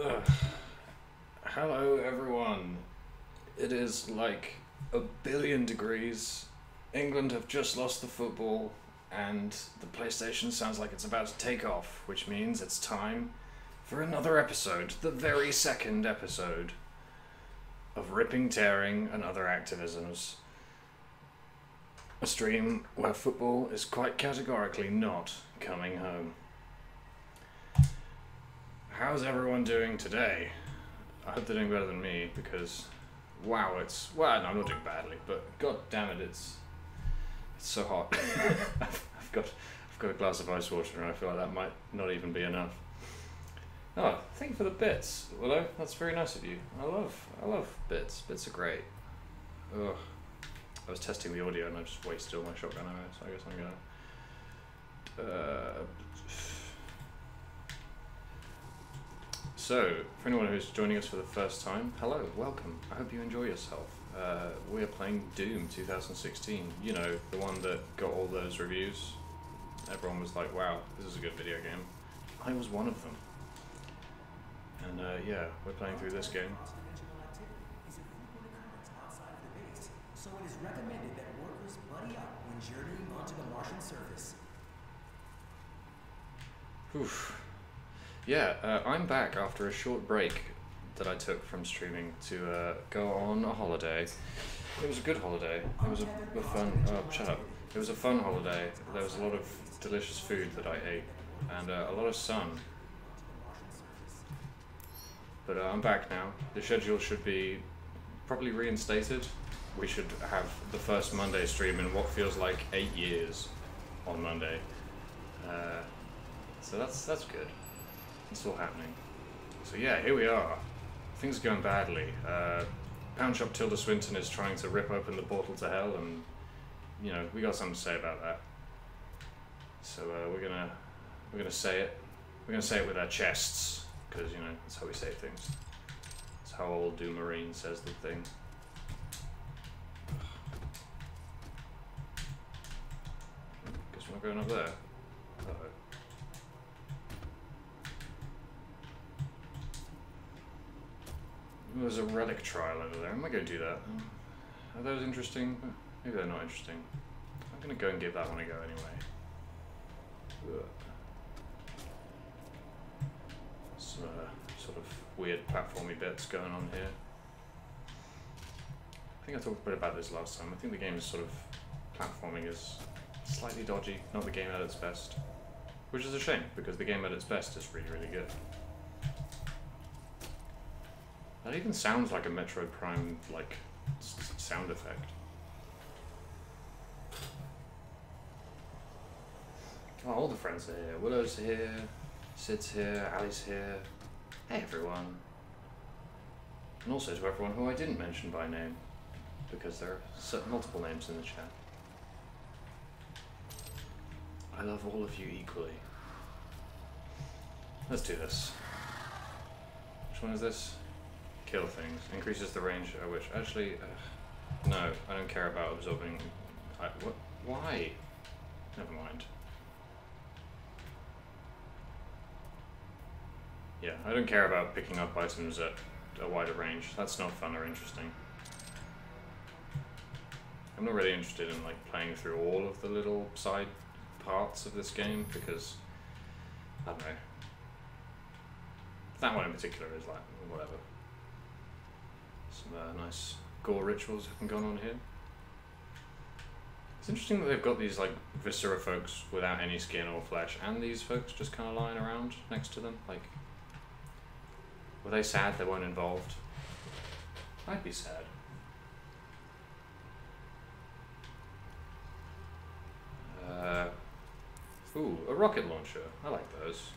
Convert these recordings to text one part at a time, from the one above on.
Ugh. Hello, everyone. It is like 1 billion degrees. England have just lost the football, and the PlayStation sounds like it's about to take off, which means it's time for another episode, the very second episode of Ripping, Tearing, and Other Activisms. A stream where football is quite categorically not coming home. How's everyone doing today? I hope they're doing better than me because, wow, no, I'm not doing badly, but god damn it, it's so hot. I've got a glass of ice water and I feel like that might not even be enough. Oh, thank you for the bits, Willow. That's very nice of you. I love bits. Bits are great. Ugh. I was testing the audio and I just wasted all my shotgun ammo, so I guess I'm gonna. So, for anyone who's joining us for the first time, hello, welcome. I hope you enjoy yourself. We are playing Doom 2016. You know, the one that got all those reviews. Everyone was like, wow, this is a good video game. I was one of them. And yeah, we're playing through this game. So it is recommended that workers buddy up when journeying onto the Martian surface. Oof. Yeah, I'm back after a short break that I took from streaming to go on a holiday. It was a good holiday. It was a fun. Oh, shut up! It was a fun holiday. There was a lot of delicious food that I ate, and a lot of sun. But I'm back now. The schedule should be properly reinstated. We should have the first Monday stream in what feels like 8 years on Monday. So that's good. It's all happening. So yeah, here we are. Things are going badly. Pound Shop Tilda Swinton is trying to rip open the portal to hell, and you know we got something to say about that. So we're gonna say it. We're gonna say it with our chests, because you know that's how we say things. That's how old Doom Marine says the thing. Guess we're not going up there. Uh-oh. There's a relic trial over there. Am I going to do that? Are those interesting? Maybe they're not interesting. I'm going to go and give that one a go anyway. Ugh. Some sort of weird platformy bits going on here. I think I talked a bit about this last time. I think the game's sort of platforming is slightly dodgy, not the game at its best. Which is a shame, because the game at its best is really, really good. That even sounds like a Metroid Prime, like, sound effect. Oh, all the friends are here. Willow's here, Sid's here, Ali's here. Hey everyone. And also to everyone who I didn't mention by name, because there are multiple names in the chat. I love all of you equally. Let's do this. Which one is this? Kill things. Increases the range at which... Actually, no, I don't care about absorbing... what? Why? Never mind. Yeah, I don't care about picking up items at a wider range. That's not fun or interesting. I'm not really interested in like playing through all of the little side parts of this game because... I don't know. That one in particular is like, whatever. Some nice gore rituals have been going on here. It's interesting that they've got these like viscera folks without any skin or flesh, and these folks just kind of lying around next to them. Like, were they sad they weren't involved? I'd be sad. Ooh, a rocket launcher. I like those.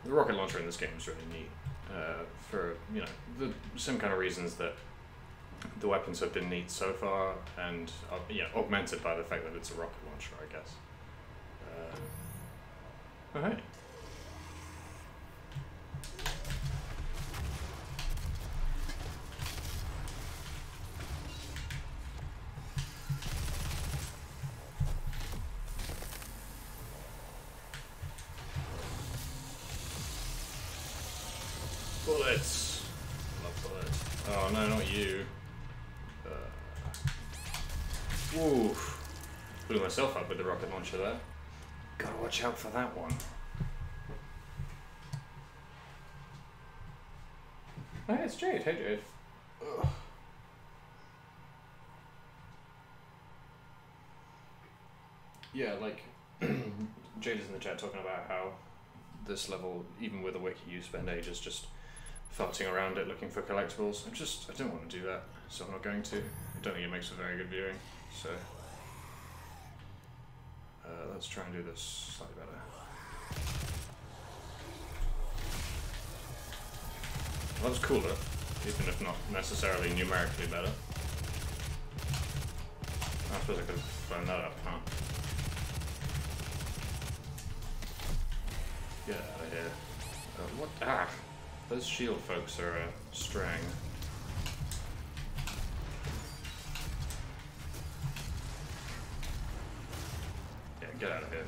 The rocket launcher in this game is really neat, for, you know, the same kind of reasons that the weapons have been neat so far, and, yeah, augmented by the fact that it's a rocket launcher, I guess. Oh, hey. Bullets! Love bullets. Oh no, not you. Oof. Blew myself up with the rocket launcher there. Gotta watch out for that one. Oh, hey, it's Jade. Hey, Jade. Ugh. Yeah, like, Jade is in the chat talking about how this level, even with a wiki, you spend ages just farting around it looking for collectibles. I don't want to do that, so I'm not going to. I don't think it makes for very good viewing, so... let's try and do this slightly better. That was cooler, even if not necessarily numerically better. I suppose I could have blown that up, huh? Get out of here. What? Ah! Those shield folks are straying. Yeah, get out of here.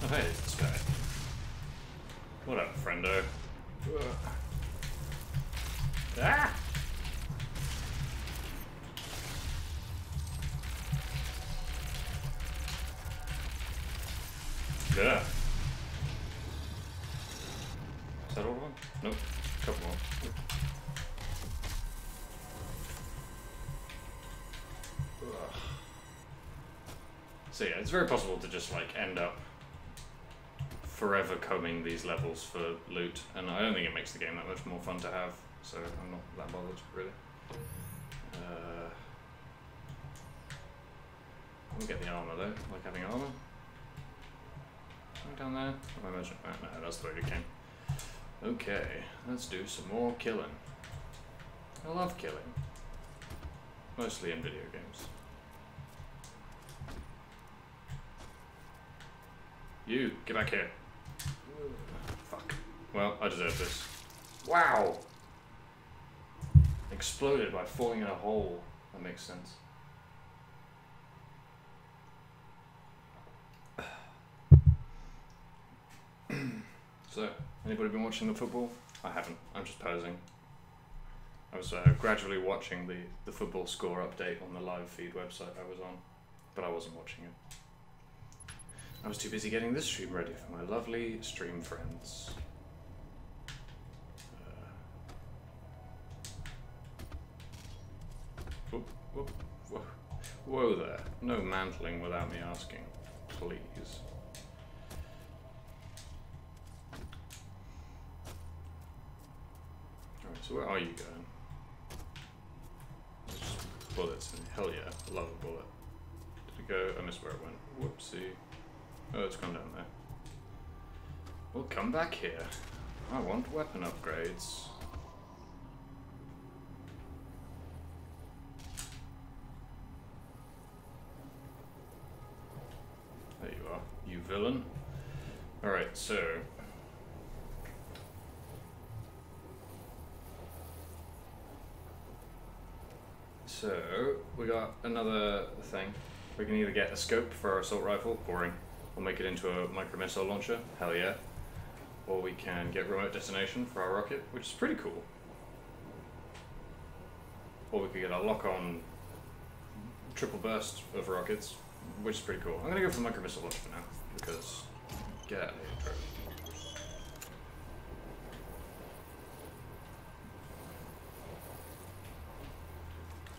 Oh, hey, it's this guy. What up, friendo? Ah! Yeah. Is that all of them? Nope. A couple more. Ugh. So yeah, it's very possible to just like end up forever combing these levels for loot, and I don't think it makes the game that much more fun to have, so I'm not that bothered, really. I'll get the armor though, I like having armor. Something down there? I imagine. Oh, no, that's the way it came. Okay, let's do some more killing. I love killing. Mostly in video games. You, get back here. Fuck. Well, I deserve this. Wow! Exploded by falling in a hole. That makes sense. So, anybody been watching the football? I haven't. I'm just posing. I was gradually watching the football score update on the live feed website I was on, but I wasn't watching it. I was too busy getting this stream ready for my lovely stream friends. Whoop, whoop, whoa. Whoa there. No mantling without me asking, please. Alright, so where are you going? There's just bullets in. Hell yeah, I love a bullet. Did it go? I missed where it went. Whoopsie. Oh, it's gone down there. Well, come back here. I want weapon upgrades. There you are, you villain. Alright, so... we got another thing. We can either get a scope for our assault rifle, boring. We'll make it into a micro-missile launcher, hell yeah. Or we can get remote detonation for our rocket, which is pretty cool. Or we could get a lock-on triple burst of rockets, which is pretty cool. I'm gonna go for the micro-missile launcher for now, because get out of here, Trevor.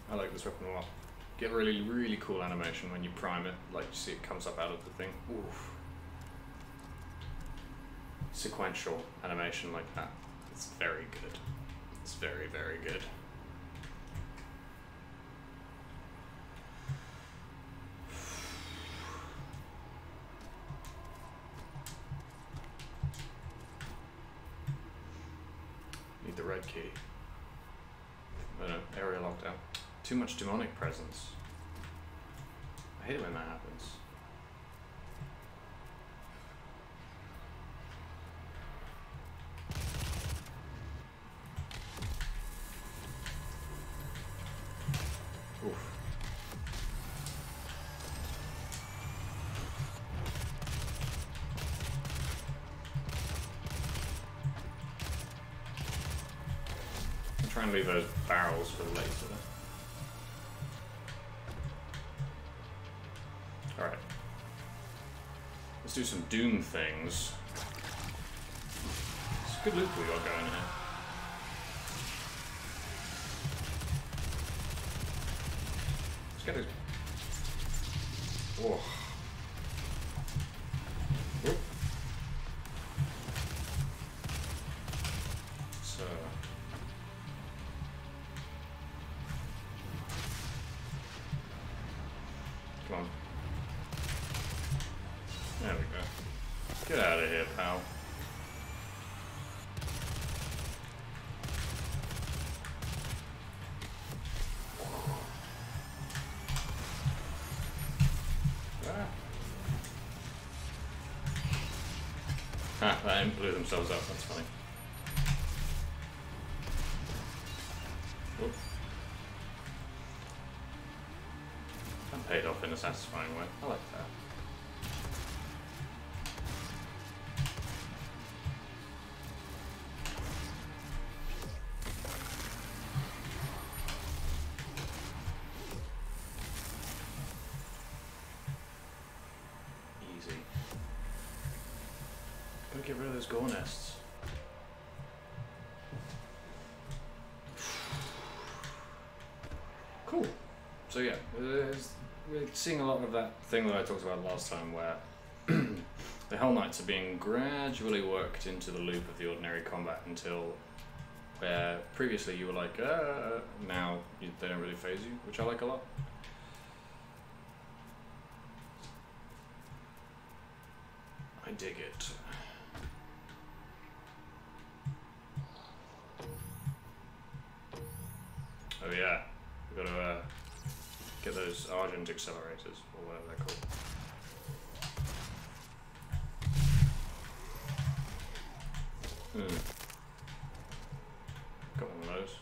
I like this weapon a lot. Get a really, really cool animation when you prime it, like you see it comes up out of the thing. Oof. Sequential animation like that. It's very good. It's very, very good. Need the red key. no, area lockdown. Too much demonic presence. I hate it when that happens. Oof. I'll try and leave those barrels for later. Alright. Let's do some Doom things. It's a good loop we got going here. Let's get it. Whoa. Whoop. So. Come on. There we go. Get out of here, pal. Ah, that blew themselves up, that's funny. Whoop. That paid off in a satisfying way. I like that. Get rid of those gore nests. Cool. So yeah, we're seeing a lot of that thing that I talked about last time where the Hell Knights are being gradually worked into the loop of the ordinary combat until where previously you were like, now they don't really phase you, which I like a lot. I dig it. Oh yeah, we've got to get those Argent accelerators, or whatever they're called. Got one of those.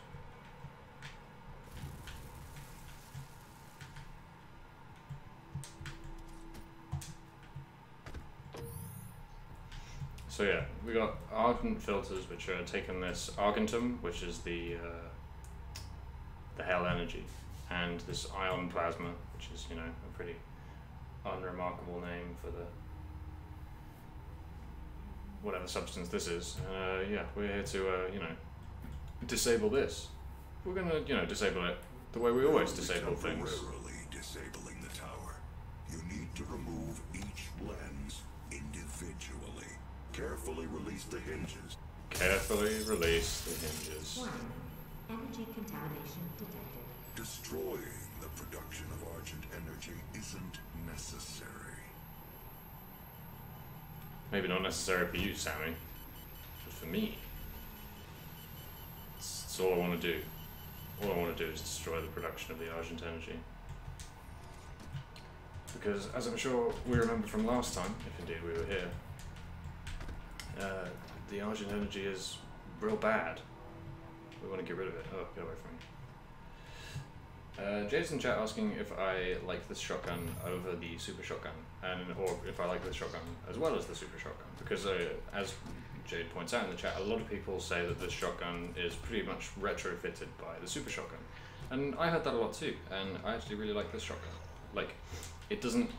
So yeah, we got Argent filters, which are taking this Argentum, which is the Hell energy, and this Ion Plasma, which is, you know, a pretty unremarkable name for the whatever substance this is. Yeah, we're here to, you know, disable this. We're gonna, you know, disable it the way we always disable things. Temporarily disabling the tower. You need to remove each lens individually. Carefully release the hinges. Carefully release the hinges. Warning. Energy contamination detected. Destroying the production of Argent energy isn't necessary. Maybe not necessary for you, Sammy, but for me, it's all I want to do. All I want to do is destroy the production of the Argent energy. Because, as I'm sure we remember from last time, if indeed we were here, the Argent energy is real bad. We want to get rid of it. Oh, get away from me. Jade's in chat asking if I like this shotgun over the super shotgun, or if I like this shotgun as well as the super shotgun. Because as Jade points out in the chat, a lot of people say that this shotgun is pretty much retrofitted by the super shotgun. And I heard that a lot too, and I actually really like this shotgun. Like, it doesn't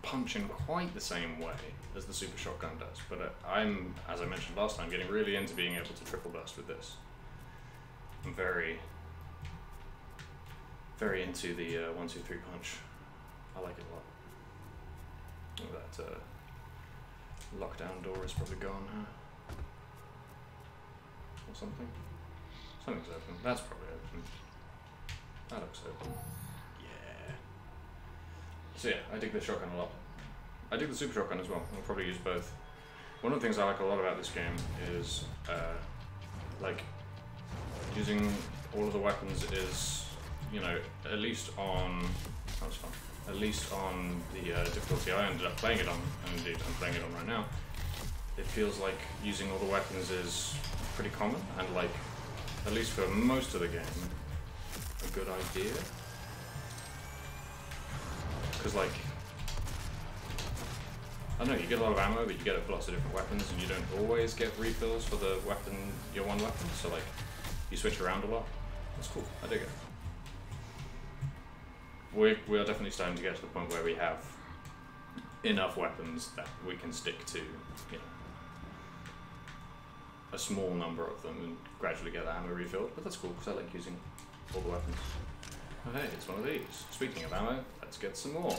punch in quite the same way as the super shotgun does, but I'm, as I mentioned last time, getting really into being able to triple burst with this. I'm very into the 1, 2, 3 punch. I like it a lot. Oh, that lockdown door is probably gone, huh? Or something. Something's open. That's probably open. That looks open. Yeah. So yeah, I dig the shotgun a lot. I dig the super shotgun as well. I'll probably use both. One of the things I like a lot about this game is, like, Using all of the weapons is, you know, at least on, that's fun, at least on the difficulty I ended up playing it on, and indeed I'm playing it on right now, it feels like using all the weapons is pretty common, and like, at least for most of the game, a good idea. Because like, I don't know, you get a lot of ammo, but you get it for lots of different weapons, and you don't always get refills for the weapon, your one weapon, so like, you switch around a lot. That's cool, I dig it. We are definitely starting to get to the point where we have enough weapons that we can stick to, you know, a small number of them and gradually get that ammo refilled, but that's cool because I like using all the weapons. Oh hey, it's one of these. Speaking of ammo, let's get some more.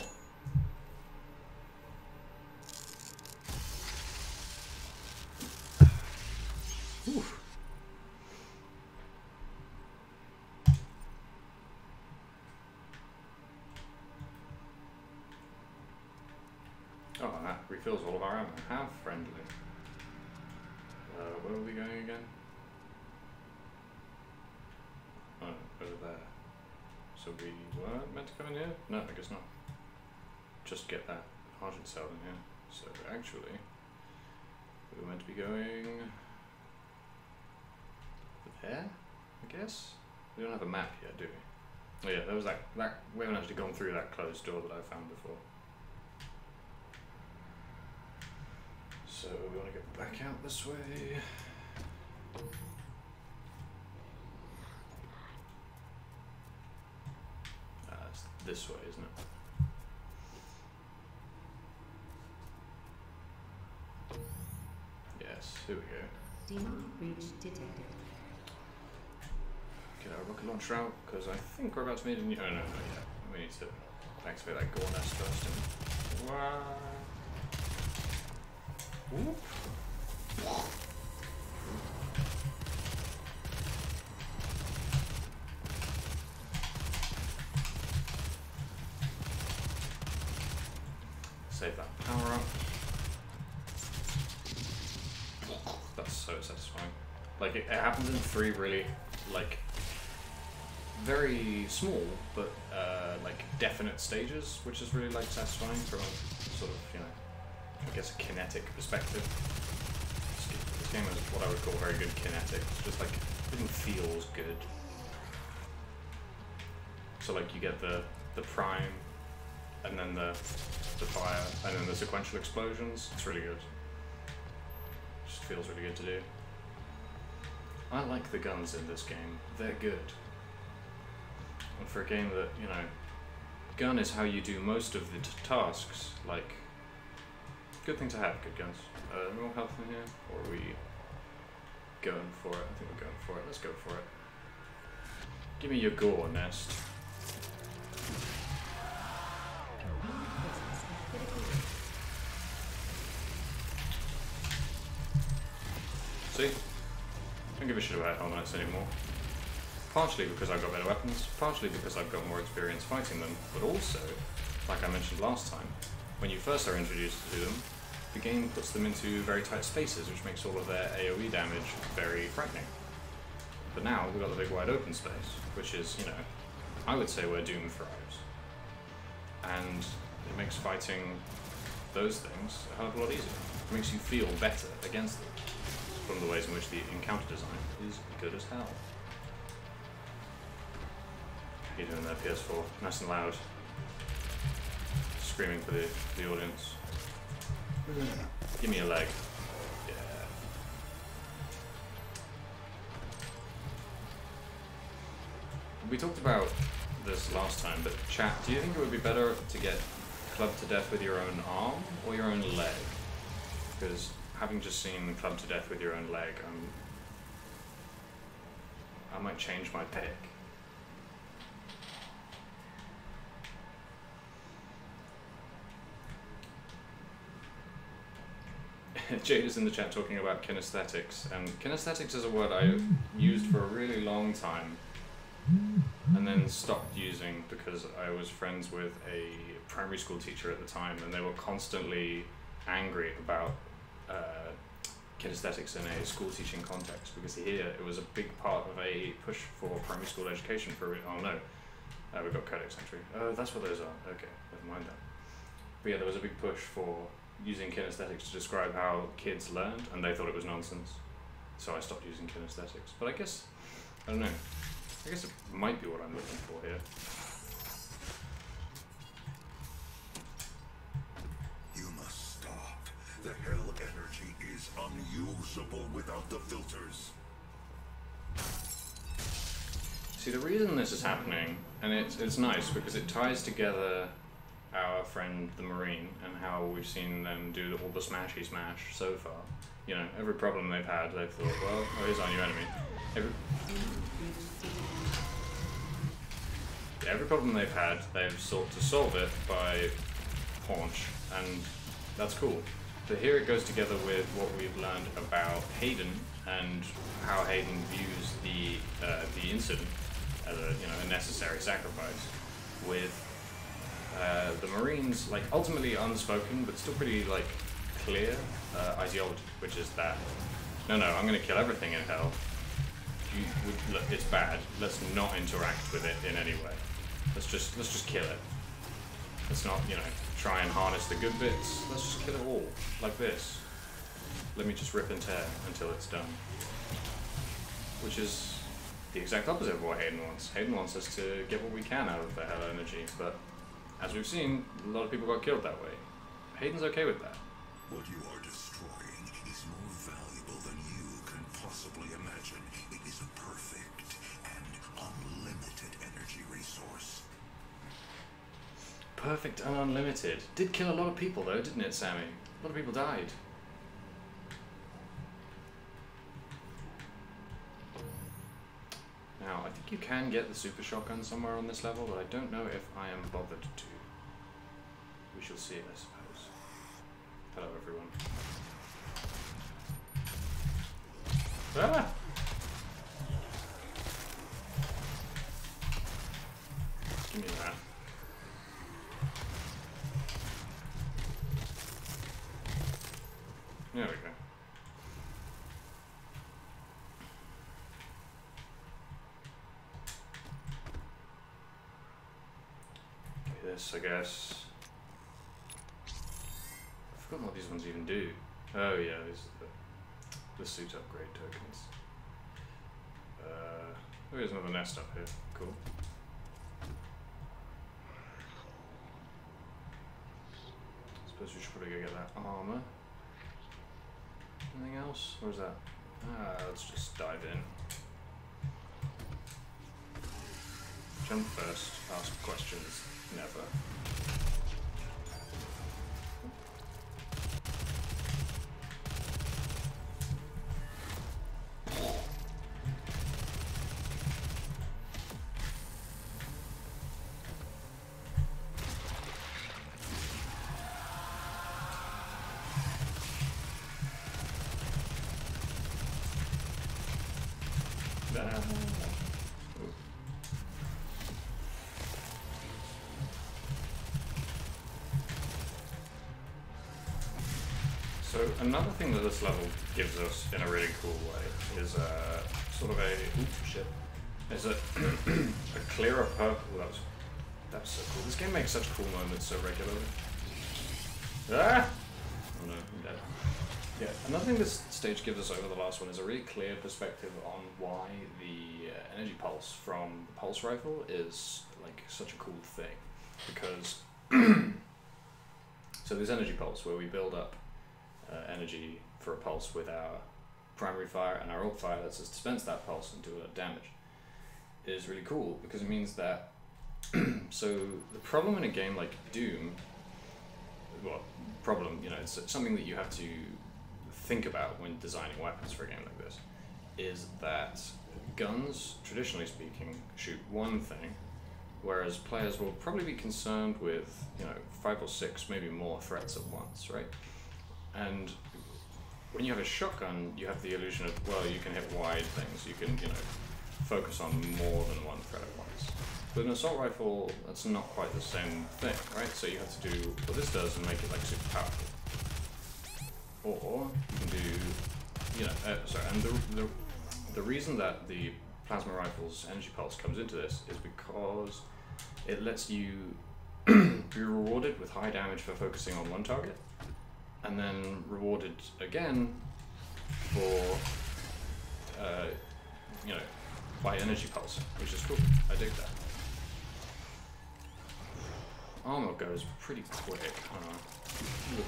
Oof. Oh, and that refills all of our ammo. How friendly. Where are we going again? Oh, over there. So we weren't meant to come in here? No, I guess not. Just get that Argent cell in here. So actually, we were meant to be going there, I guess? We don't have a map yet, do we? Oh yeah, there was that we haven't actually gone through that closed door that I found before. So we want to get back out this way. It's this way, isn't it? Yes, here we go. Demonic breach detected. Get our rocket launcher out, because I think we're about to meet a new... Oh no, not yet. We need to activate that gore nest first. And... Wow. Whoop. Save that power up. That's so satisfying. Like it happens in 3 really, like, very small but like definite stages, which is really like satisfying from a sort of, you know, I guess a kinetic perspective. This game has what I would call very good kinetics, just like everything feels good. So like you get the prime, and then the fire, and then the sequential explosions. It's really good. Just feels really good to do. I like the guns in this game. They're good. And for a game that, you know, gun is how you do most of the tasks, like, good thing to have, good guns. More health in here, or are we going for it? I think we're going for it. Let's go for it. Give me your gore nest. See? Don't give a shit about helmets anymore. Partially because I've got better weapons, partially because I've got more experience fighting them, but also, like I mentioned last time, when you first are introduced to them, the game puts them into very tight spaces, which makes all of their AoE damage very frightening. But now we've got the big wide open space, which is, you know, I would say where Doom thrives. And it makes fighting those things a hell of a lot easier. It makes you feel better against them. It's one of the ways in which the encounter design is good as hell. How you doing there, PS4? Nice and loud. Screaming for the audience. Give me a leg. Yeah. We talked about this last time, but chat, do you think it would be better to get clubbed to death with your own arm or your own leg? Because having just seen clubbed to death with your own leg, I might change my pick. Jade is in the chat talking about kinesthetics, and kinesthetics is a word I used for a really long time and then stopped using because I was friends with a primary school teacher at the time, and they were constantly angry about kinesthetics in a school teaching context, because here it was a big part of a push for primary school education for, oh no, we've got codex entry. Oh, that's what those are. Okay, never mind that. But yeah, there was a big push for using kinesthetics to describe how kids learned, and they thought it was nonsense. So I stopped using kinesthetics. But I guess, I don't know, I guess it might be what I'm looking for here. You must stop. The hell energy is unusable without the filters. See, the reason this is happening, and it's nice because it ties together our friend the Marine and how we've seen them do all the smashy smash so far. You know, every problem they've had, they've thought, well, oh, here's our new enemy. Every problem they've had, they've sought to solve it by Haunch, and that's cool. But here it goes together with what we've learned about Hayden and how Hayden views the incident as a necessary sacrifice, with the Marines, like, ultimately unspoken but still pretty like clear ideology, which is that no, I'm going to kill everything in hell. Look, it's bad. Let's not interact with it in any way. Let's just kill it. Let's not, try and harness the good bits. Let's just kill it all, like this. Let me just rip and tear until it's done. Which is the exact opposite of what Hayden wants. Hayden wants us to get what we can out of the hell energy, but as we've seen, a lot of people got killed that way. Hayden's okay with that. What you are destroying is more valuable than you can possibly imagine. It is a perfect and unlimited energy resource. Perfect and unlimited. Did kill a lot of people though, didn't it, Sammy? A lot of people died. Now, I think you can get the super shotgun somewhere on this level, but I don't know if I am bothered to. We shall see, I suppose. Hello, everyone. Ah! Give me that. There we go. This, I guess. I've forgotten what these ones even do. Oh yeah, these are the suit upgrade tokens. Oh, there's another nest up here. Cool. Suppose we should probably go get that armor. Anything else? Or is that? Let's just dive in. Jump first, ask questions never. So another thing that this level gives us in a really cool way is sort of is a clearer purple. That was so cool. This game makes such cool moments so regularly. Ah! Oh no, I'm dead. Yeah, another thing this stage gives us over the last one is a really clear perspective on why the energy pulse from the pulse rifle is like such a cool thing. Because so there's energy pulse where we build up energy for a pulse with our primary fire, and our ult fire lets us dispense that pulse and do a lot of damage. It is really cool because it means that so the problem in a game like Doom, well, problem, it's something that you have to think about when designing weapons for a game like this, is that guns, traditionally speaking, shoot one thing, whereas players will probably be concerned with 5 or 6, maybe more threats at once, right? And when you have a shotgun, you have the illusion of, well, you can hit wide things, you can, focus on more than one threat at once. With an assault rifle, that's not quite the same thing, right? So you have to do what this does and make it like super powerful. Or you can do you know, sorry, and the reason that the plasma rifle's energy pulse comes into this is because it lets you be rewarded with high damage for focusing on one target, and then rewarded again for, you know, by energy pulse, which is cool. I dig that. Armor goes pretty quick. Look at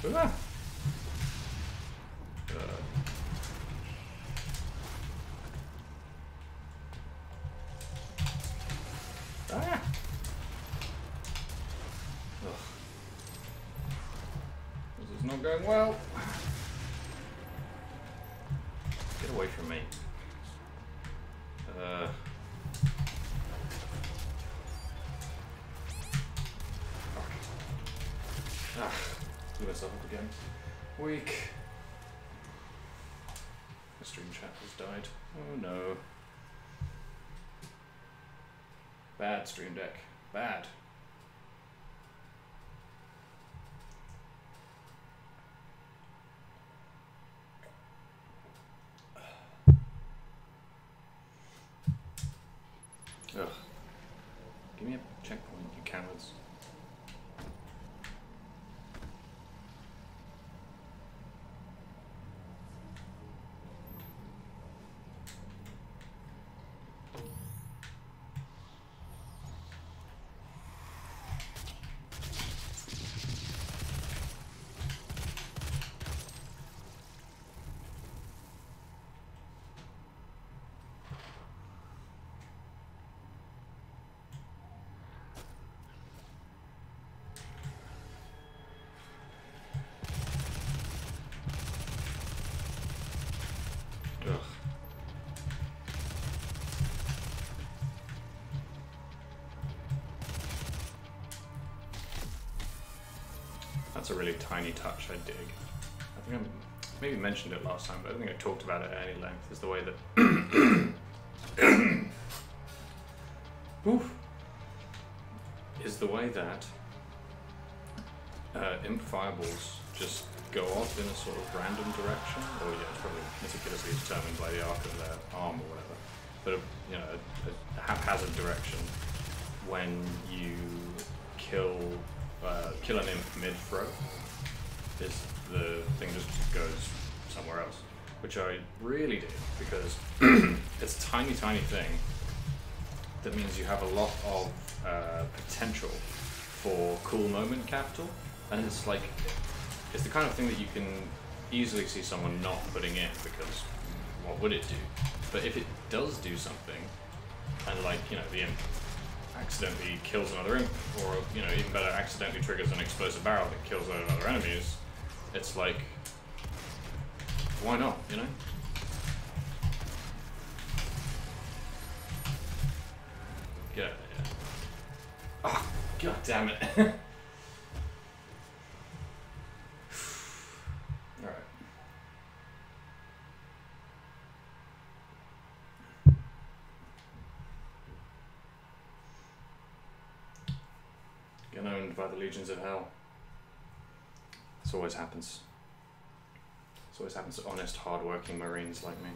this. Ah. Ah. Ugh. This is not going well. Get away from me. Blew myself up again. Weak. The stream chat has died. Oh no. Bad stream deck. Bad. Ugh. Give me a checkpoint, you cowards. Ugh. That's a really tiny touch, I dig. I think I maybe mentioned it last time, but I don't think I talked about it at any length, is the way that Oof. Is the way that imp fireballs just go off in a sort of random direction, or yeah, it's probably meticulously determined by the arc of their arm or whatever, but you know, a haphazard direction when you kill an imp mid-throw, is the thing just goes somewhere else, which I really dig, because it's a tiny thing that means you have a lot of potential for cool moment capital, and it's like, it's the kind of thing that you can easily see someone not putting in, because what would it do? But if it does do something, and like, you know, the imp accidentally kills another imp, or, you know, even better, accidentally triggers an explosive barrel that kills a load of other enemies, it's like, why not, you know? Get out of here. Oh, god damn it. Alright. Get owned by the legions of hell. This always happens. This always happens to honest, hard-working Marines like me.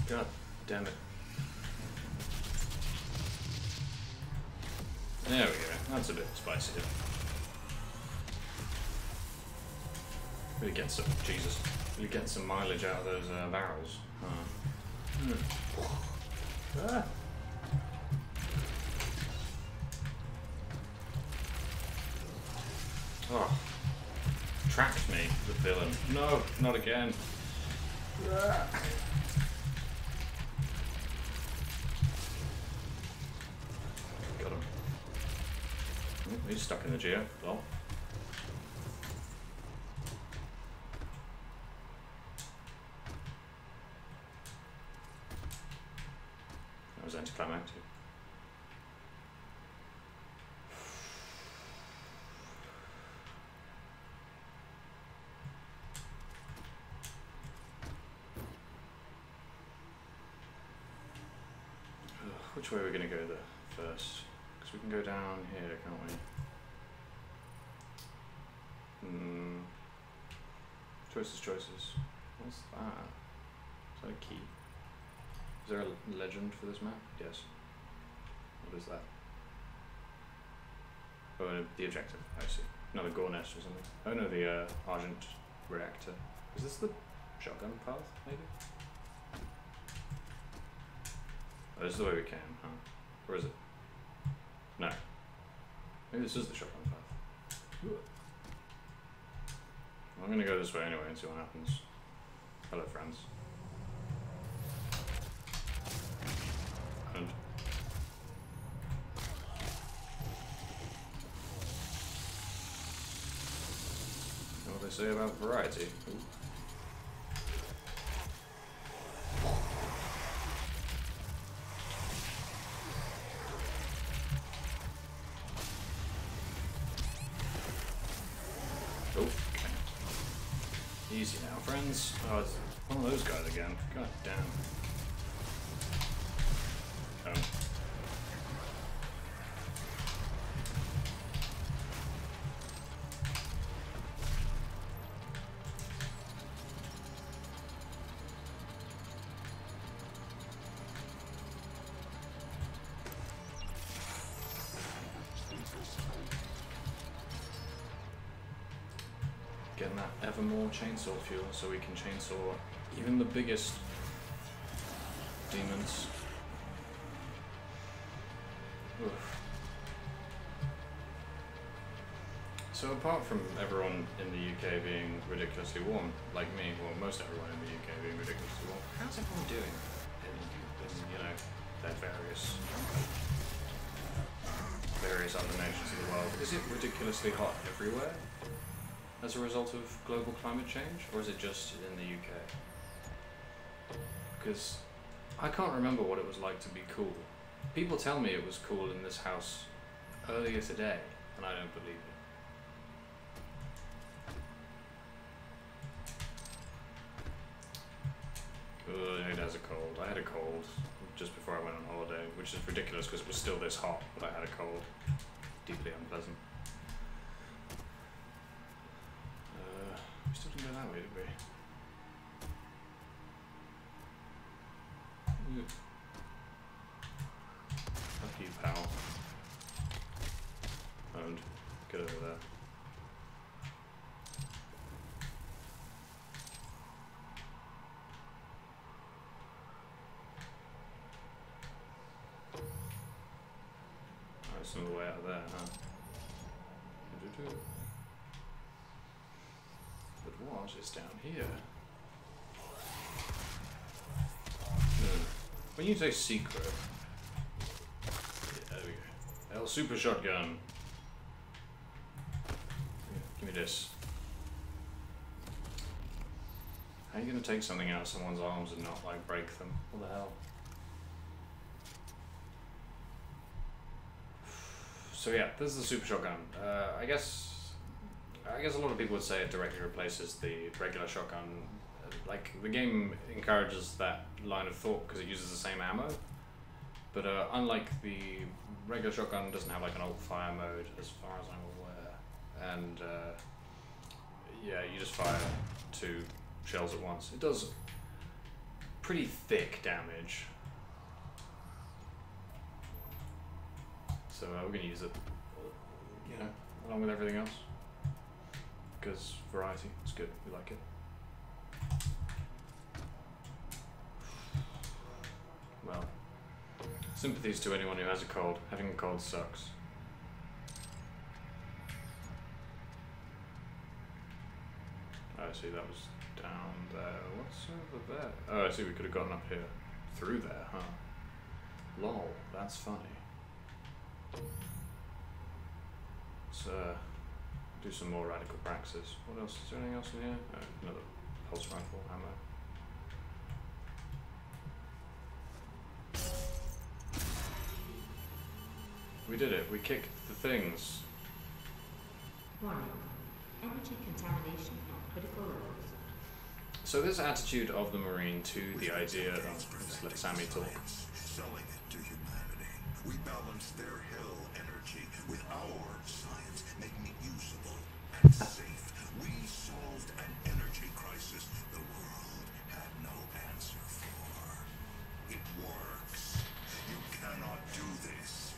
God damn it. There we go. That's a bit spicier. Really get some, Jesus. Really get some mileage out of those barrels. Ah. Oh. Trapped me, the villain. No, not again. Ah. Got him. Oh, he's stuck in the geo. Lol. That was anticlimactic. Which way are we going to go first? Because we can go down here, can't we? Choices. What's that? Is that a key? Is there a legend for this map? Yes. What is that? Oh, the objective. I see. Another gore nest or something. Oh no, the Argent reactor. Is this the shotgun path, maybe? Oh, this is the way we came, huh? Or is it? No. Maybe this is the shotgun path. I'm gonna go this way anyway and see what happens. Hello, friends. And know what they say about variety. Ooh. Easy now, friends. Oh, it's one of those guys again. God damn. Oh. Getting that ever more chainsaw fuel so we can chainsaw even the biggest demons. Oof. So apart from everyone in the UK being ridiculously warm, like me, well most everyone in the UK being ridiculously warm, how's everyone doing in you know, their various other nations of the world? Is it ridiculously hot everywhere as a result of global climate change, or is it just in the UK? Because I can't remember what it was like to be cool. People tell me it was cool in this house earlier today, and I don't believe it. Ugh, it has a cold. I had a cold just before I went on holiday, which is ridiculous because it was still this hot, but I had a cold. Deeply unpleasant. We still didn't go that way, did we? Fuck you, pal. Owned. Get over there. Oh, it's another way out there, huh? But what is down here? When you say secret, yeah, there we go. El Super Shotgun. Give me this. How are you gonna take something out of someone's arms and not like break them? What the hell? So yeah, this is the Super Shotgun. I guess a lot of people would say it directly replaces the regular shotgun. Like, the game encourages that line of thought because it uses the same ammo, but unlike the regular shotgun, doesn't have like an alt fire mode as far as I'm aware, and yeah, you just fire 2 shells at once. It does pretty thick damage. So we're going to use it, you know, along with everything else. Because variety, it's good, we like it. Well, sympathies to anyone who has a cold. Having a cold sucks. Oh, I see, that was down there. What's over there? Oh, I see, we could have gotten up here. Through there, huh? Lol, that's funny. Let's do some more radical praxis. What else? Is there anything else in here? Another pulse rifle ammo. We did it. We kicked the things. Warning. Energy contamination at critical levels. So this attitude of the Marine to the idea of... Let's let Sammy talk. Selling it to humanity. We balance their hell energy with our science, making it usable and safe. We solved an energy crisis the world had no answer for. It works. You cannot do this.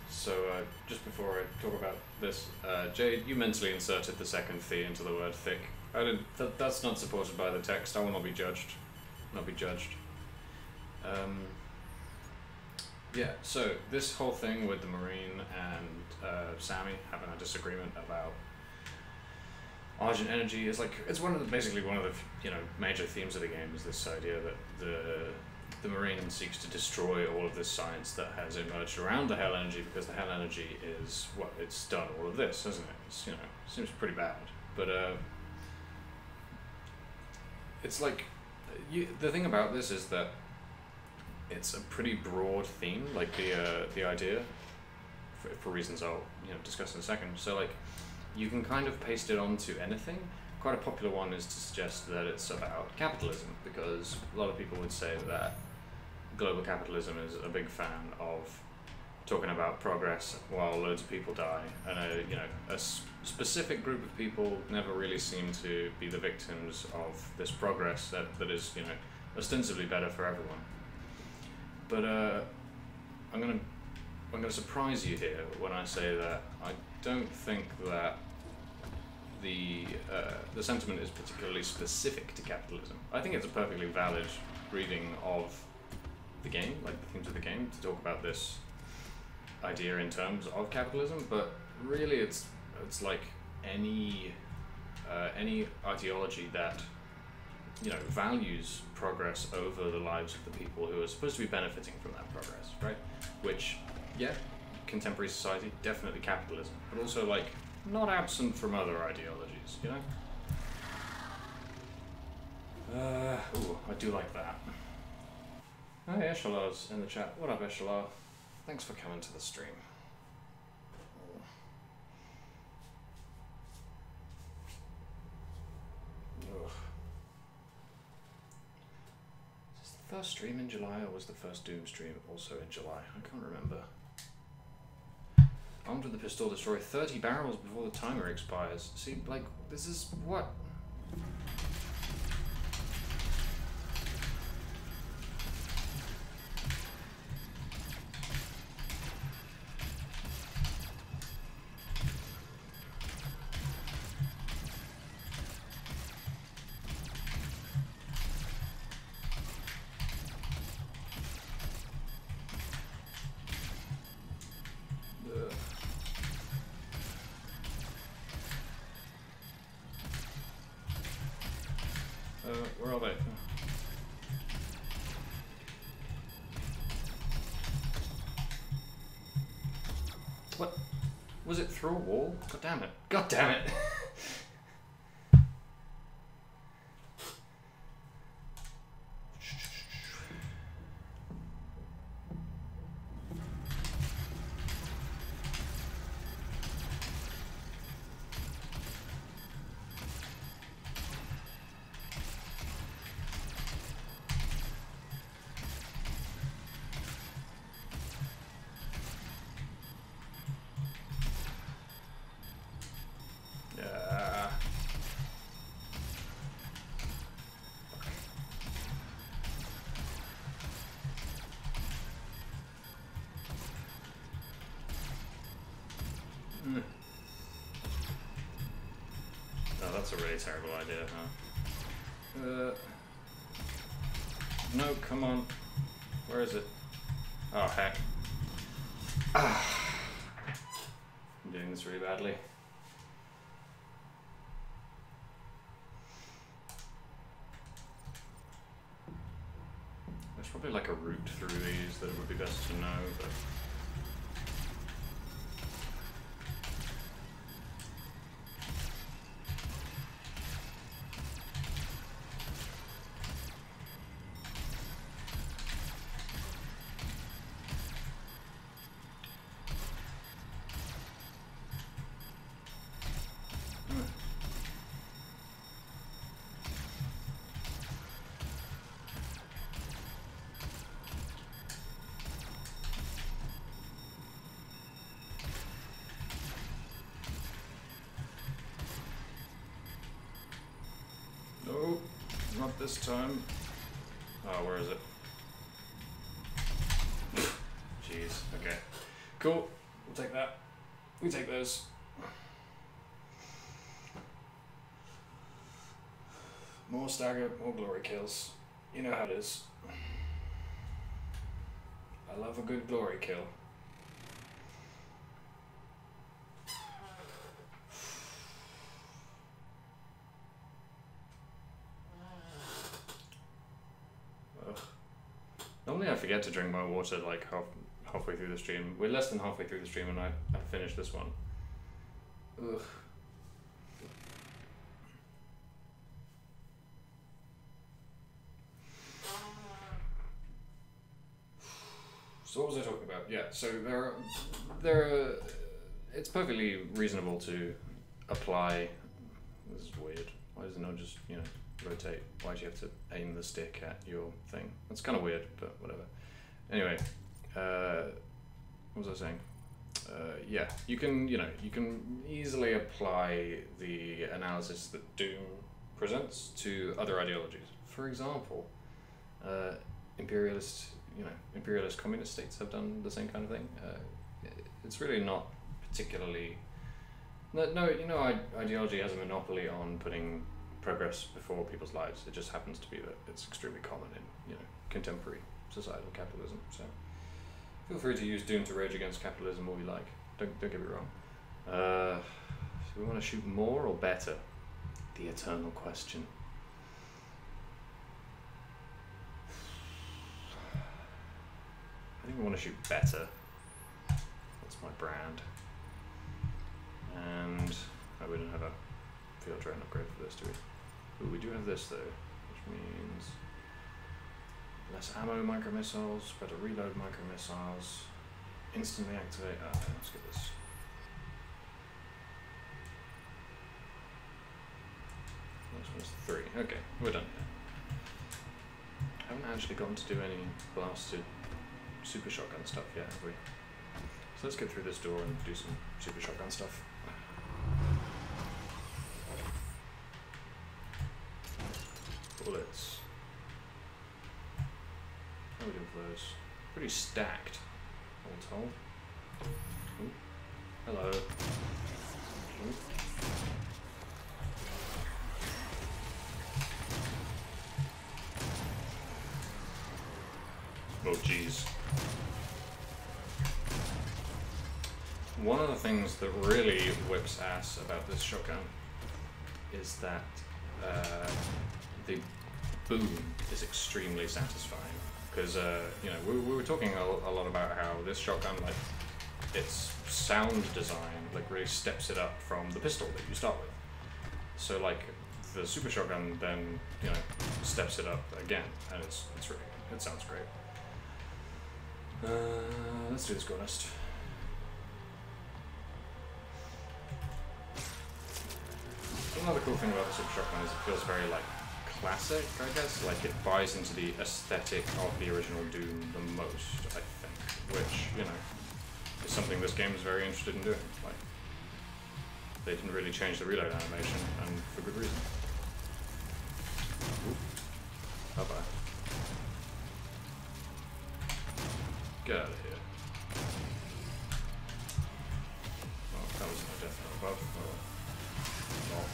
So just before I talk about this, Jade, you mentally inserted the second "the" into the word "thick." I did. That's not supported by the text. I will not be judged. Not be judged. Yeah. So this whole thing with the Marine and Sammy having a disagreement about Argent energy is like it's basically one of the major themes of the game is this idea that the Marine seeks to destroy all of this science that has emerged around the hell energy because the hell energy is it's done all of this, hasn't it? It's, seems pretty bad, but it's like the thing about this is that it's a pretty broad theme, like the idea for reasons I'll discuss in a second. So like you can kind of paste it onto anything. Quite a popular one is to suggest that it's about capitalism, because a lot of people would say that global capitalism is a big fan of talking about progress while loads of people die, and a specific group of people never really seem to be the victims of this progress that is ostensibly better for everyone. But I'm gonna surprise you here when I say that I don't think that the sentiment is particularly specific to capitalism. I think it's a perfectly valid reading of the game, like the themes of the game, to talk about this idea in terms of capitalism. But really, it's like any ideology that values progress over the lives of the people who are supposed to be benefiting from that progress, right? Which, yeah, contemporary society, definitely capitalism, but also like not absent from other ideologies, Ooh, I do like that. Hey, Eshalar's in the chat. What up, Eshalar? Thanks for coming to the stream. Ugh. Is this the first stream in July, or was the first Doom stream also in July? I can't remember. Armed with the pistol, destroy 30 barrels before the timer expires. See, like, this is what? Where are they? What? Was it through a wall? God damn it. God damn it. Oh, that's a really terrible idea, huh? No, come on. Where is it? Oh, heck. Ah. I'm doing this really badly. There's probably like a route through these that it would be best to know, but... No, not this time. Oh, where is it? Jeez, okay. Cool, we'll take that. We take those. More stagger, more glory kills. You know how it is. I love a good glory kill. Normally I forget to drink my water like halfway through the stream. We're less than halfway through the stream and I finished this one. Ugh. So what was I talking about? Yeah, so it's perfectly reasonable to apply. This is weird. Why does it not just, you know, rotate? Why do you have to aim the stick at your thing? That's kind of weird, but whatever. Anyway, what was I saying? Yeah, you can easily apply the analysis that Doom presents to other ideologies. For example, imperialist communist states have done the same kind of thing. It's really not particularly. No, ideology has a monopoly on putting progress before people's lives. It just happens to be that it's extremely common in contemporary societal capitalism. So feel free to use Doom to rage against capitalism all you like. Don't get me wrong. So we want to shoot more or better? The eternal question. I think we want to shoot better. That's my brand. And we don't have a field drone upgrade for this, do we? Ooh, we do have this though, which means less ammo micro missiles, better reload micro missiles, instantly activate. Let's get this. This one's 3. Okay, we're done. Haven't actually gotten to do any blasted super shotgun stuff yet, have we? So let's get through this door and do some super shotgun stuff. Bullets. How are we doing for those? Pretty stacked, all told. Ooh. Hello. Ooh. Oh geez. One of the things that really whips ass about this shotgun is that the boom is extremely satisfying. Because we were talking a lot about how this shotgun, like, its sound design, like, really steps it up from the pistol that you start with. So, like, the super shotgun then, steps it up again, and it sounds great. Let's do this Gornist. Another cool thing about the super shotgun is it feels very, like, classic, I guess. Like, it buys into the aesthetic of the original Doom the most, I think. Which, is something this game is very interested in doing. Like, they didn't really change the reload animation, and for good reason. Ooh. Bye-bye. Get out of here. Oh, that was above. Oh.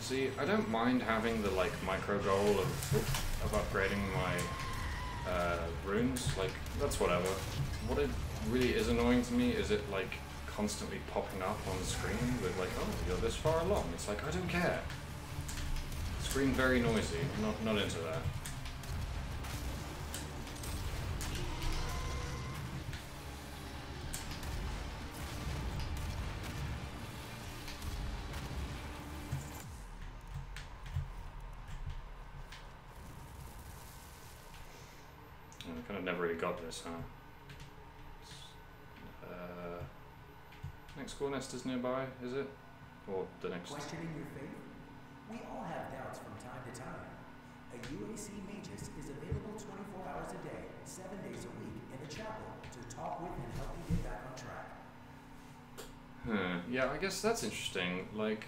See, I don't mind having the like micro goal of upgrading my runes. Like that's whatever. What it really is annoying to me is it like constantly popping up on the screen with like, oh, you're this far along. It's like I don't care. Screen very noisy. Not into that. I kind of never really got this, huh? Next school nest is nearby, is it? Or the next? Questioning your faith? We all have doubts from time to time. A UAC Magus is available 24 hours a day, 7 days a week in the chapel to talk with and help you get back on track. Yeah, I guess that's interesting. Like,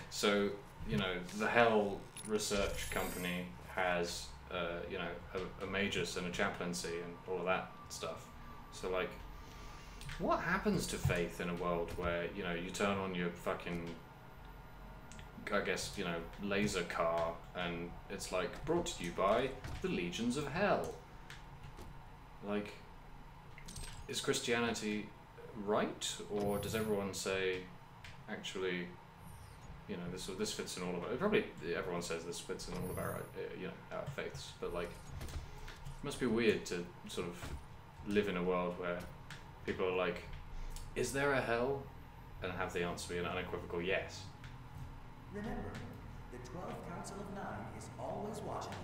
so, you know, the Hell Research Company has, you know, a Magus and a chaplaincy and all of that stuff. So, like, what happens to faith in a world where, you know, you turn on your fucking, I guess, you know, laser car and it's like brought to you by the Legions of Hell? Like, is Christianity right, or does everyone say, actually, you know, this fits in all of it? Probably everyone says this fits in all of our, you know, our faiths, but like, it must be weird to sort of live in a world where people are like, is there a hell? And have the answer be an unequivocal yes. Remember, the 12th Council of Nine is always watching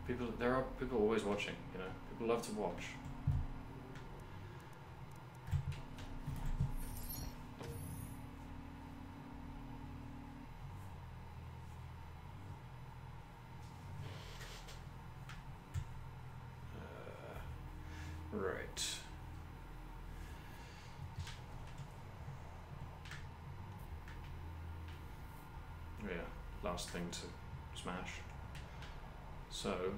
you. There are people always watching, you know. People love to watch. Right. Yeah, last thing to smash. So,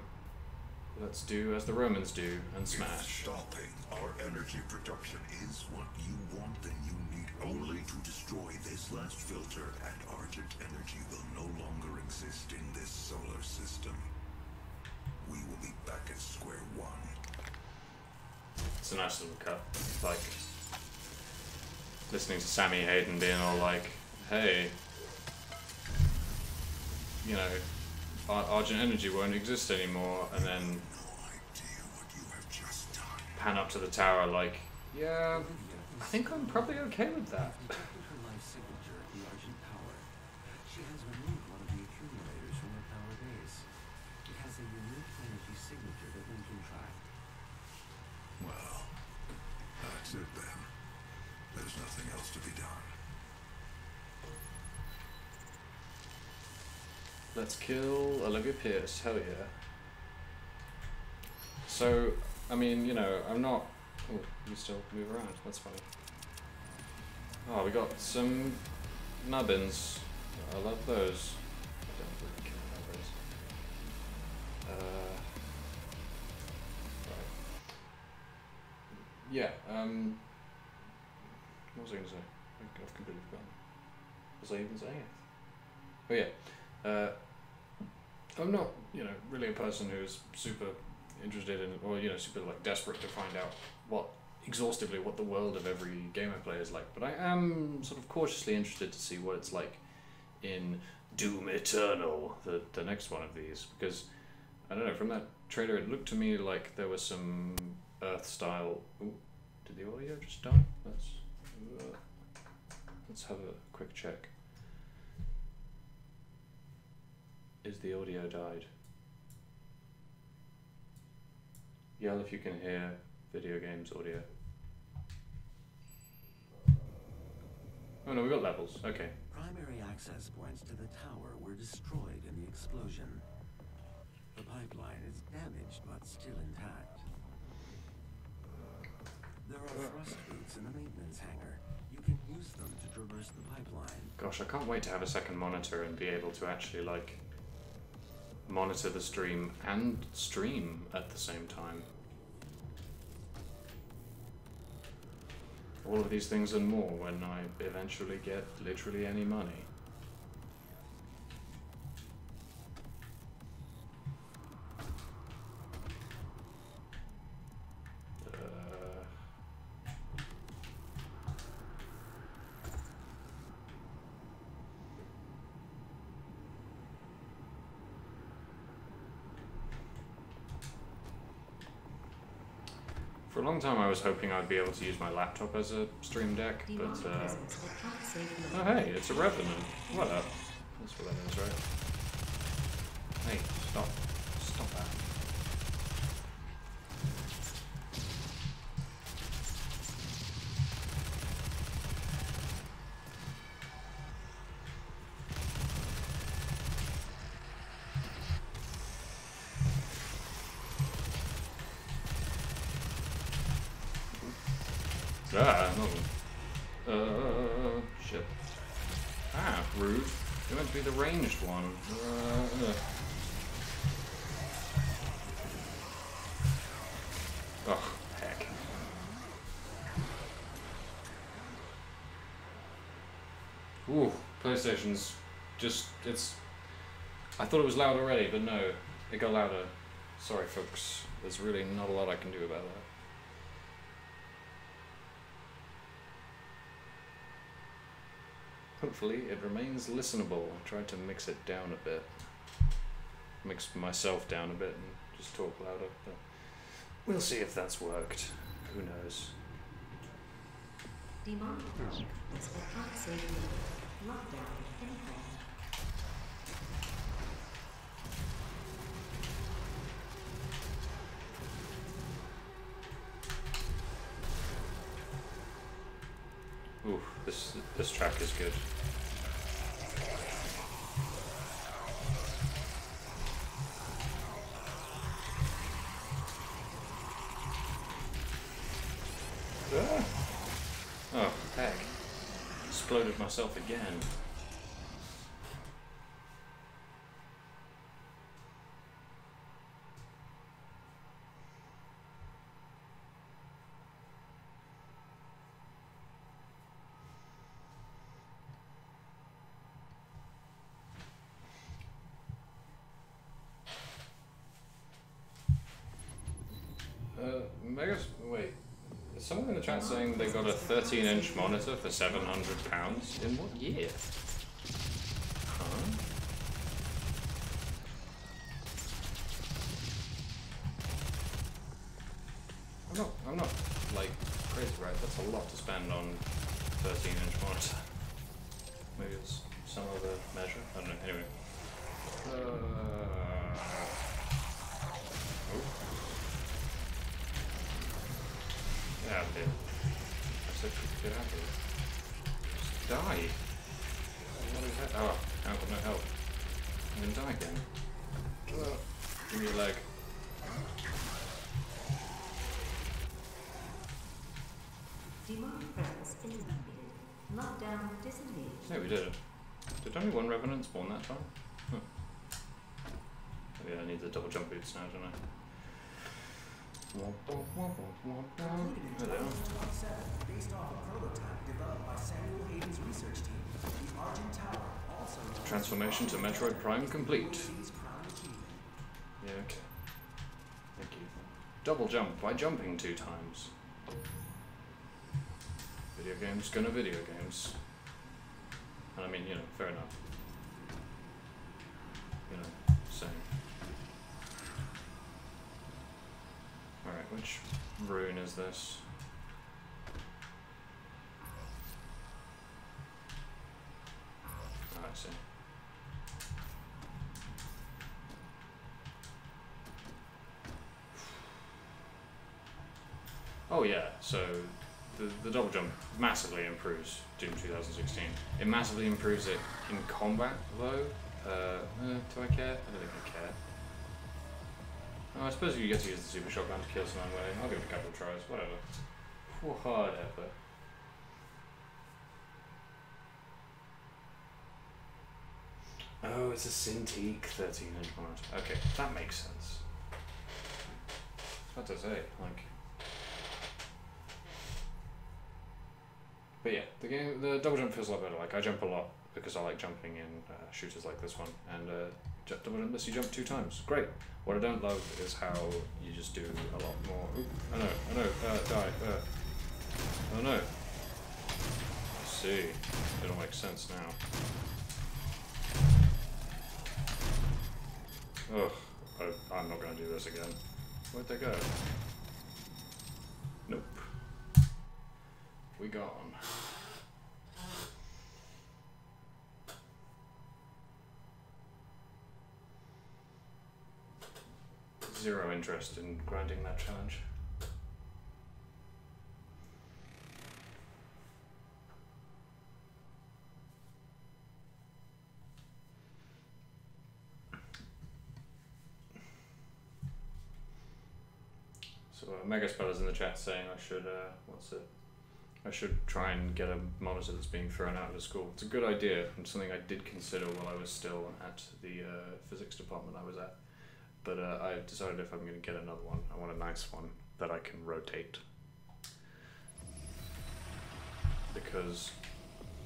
let's do as the Romans do and If smash. stopping our energy production is what you want, then you need only to destroy this last filter, and Argent energy will no longer exist in this solar system. We will be back at square one. It's a nice little cut. Like, listening to Sammy Hayden being all like, hey, you know, Argent energy won't exist anymore, and then No idea what you have just done. pan up to the tower like, yeah, I think I'm probably okay with that. Detected her life signature at the Argent Power. She has removed one of the accumulators from her power base. It has a unique energy signature that we can track. Well, that's it then. There's nothing else to be done. Let's kill Olivia Pierce, hell yeah. So, I mean, you know, I'm not... Oh, you still move around, that's funny. Oh, we got some nubbins. I love those. I don't really care about those. Right. Yeah, what was I going to say? I've completely forgotten. Was I even saying it? Oh yeah. I'm not, you know, really a person who's super interested in, or, you know, super like desperate to find out exhaustively what the world of every game I play is like, but I am sort of cautiously interested to see what it's like in Doom Eternal, the next one of these, because, I don't know, from that trailer it looked to me like there was some Earth-style... Ooh, did the audio just die? Let's have a quick check. Is the audio died? Yell if you can hear video games audio. Oh no, we got levels. Okay. Primary access points to the tower were destroyed in the explosion. The pipeline is damaged but still intact. There are thrust boots in the maintenance hangar. You can use them to traverse the pipeline. Gosh, I can't wait to have a second monitor and be able to actually like monitor the stream and stream at the same time. all of these things and more when I eventually get literally any money. For a long time I was hoping I'd be able to use my laptop as a stream deck, but oh hey, it's a Revenant. What up? That's what that is, right? Hey, stop. Stop that. Ah, no. Shit. Ah, rude. You're meant to be the ranged one. Oh, heck. Ooh, PlayStation's just, it's... I thought it was loud already, but no, it got louder. Sorry, folks. There's really not a lot I can do about that. Hopefully it remains listenable. I tried to mix it down a bit. Mix myself down a bit and just talk louder, but we'll see if that's worked. Who knows? Demand is I can't say no. Lockdown, anything. Ooh, this track is good. Ah. Oh, heck. Exploded myself again. Wait, is someone in the chat saying they got a 13-inch monitor for £700? In what year? Huh? I'm not like crazy, right? That's a lot to spend on 13-inch monitor. Maybe it's some other measure. I don't know. Anyway. Get out of here. I said get out of here. Just die. What is that? Oh, I got no help. I'm gonna die again. Give me your leg. Demand presence eliminated. Lockdown disengaged. Yeah, we did it. Did only one Revenant spawn that time? Huh. Maybe I need the double jump boots now, don't I? Completed in 2027, based off a prototype developed by Samuel Hayden's research team. The Argent Tower also Transformation to Metroid Prime complete. UAC's crown achievement. Yeah, okay. Thank you. Double jump by jumping 2 times. Video games gonna video games. And I mean, you know, fair enough. You know, same. Alright, which rune is this? Oh, I see. Oh yeah, so the double jump massively improves Doom 2016. It massively improves it in combat, though. Do I care? I don't think I care. Oh, I suppose you get to use the super shotgun to kill someone way. I'll give it a couple of tries, whatever. Whatever. Oh, it's a Cintiq 13-inch monitor. Okay, that makes sense. I was about to say, like... But yeah, the double jump feels a lot better. Like I jump a lot because I like jumping in shooters like this one, and double jump lets you jump 2 times. Great. What I don't love is how you just do a lot more. Oop, oh no, die. Oh no. I see. It all makes sense now. Ugh, I'm not going to do this again. Where'd they go? Nope. We gone. Zero interest in grinding that challenge. So Megaspeller's in the chat saying I should I should try and get a monitor that's being thrown out of the school. It's a good idea and something I did consider while I was still at the physics department I was at. But I've decided if I'm going to get another one, I want a nice one that I can rotate. Because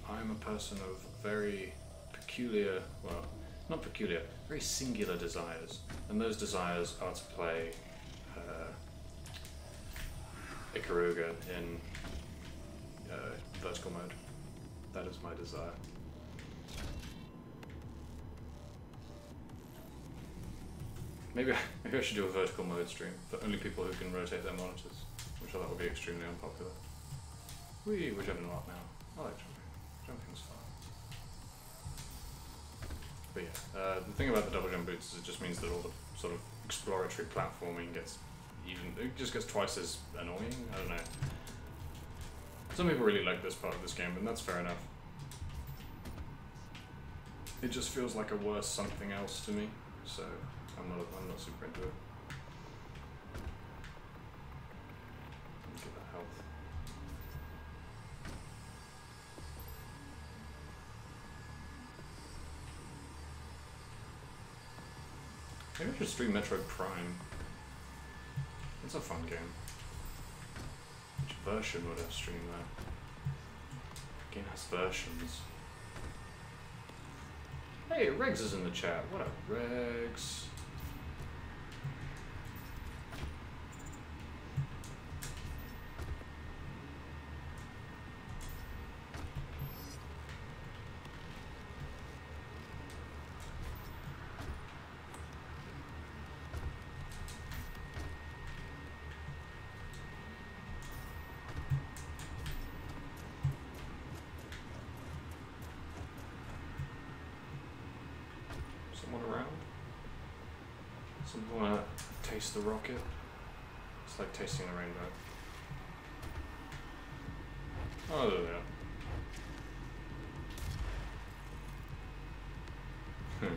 I'm a person of very peculiar, well, not peculiar, very singular desires. And those desires are to play Ikaruga in vertical mode. That is my desire. Maybe I should do a vertical mode stream for only people who can rotate their monitors, which I thought would be extremely unpopular. We're jumping a lot now. I like jumping. Jumping's fun. But yeah, the thing about the double jump boots is it just means that all the sort of exploratory platforming gets it just gets twice as annoying. I don't know. Some people really like this part of this game, and that's fair enough. It just feels like a worse something else to me, so I'm not super into it. Get that health. Maybe I should stream Metroid Prime. It's a fun game. Which version would I stream that? The game has versions. Hey, Regs is in the chat. What up, Regs? The rocket. It's like tasting the rainbow. Oh, there they are.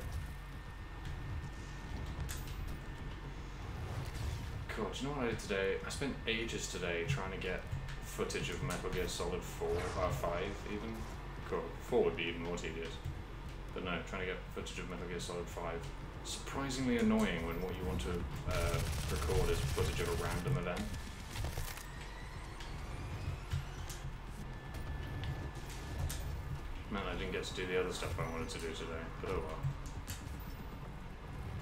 Cool, do you know what I did today? I spent ages today trying to get footage of Metal Gear Solid 4, or 5 even. Cool, 4 would be even more tedious. But no, trying to get footage of Metal Gear Solid 5. Surprisingly annoying when what you want to record is footage of a random event. Man, I didn't get to do the other stuff I wanted to do today, but oh well.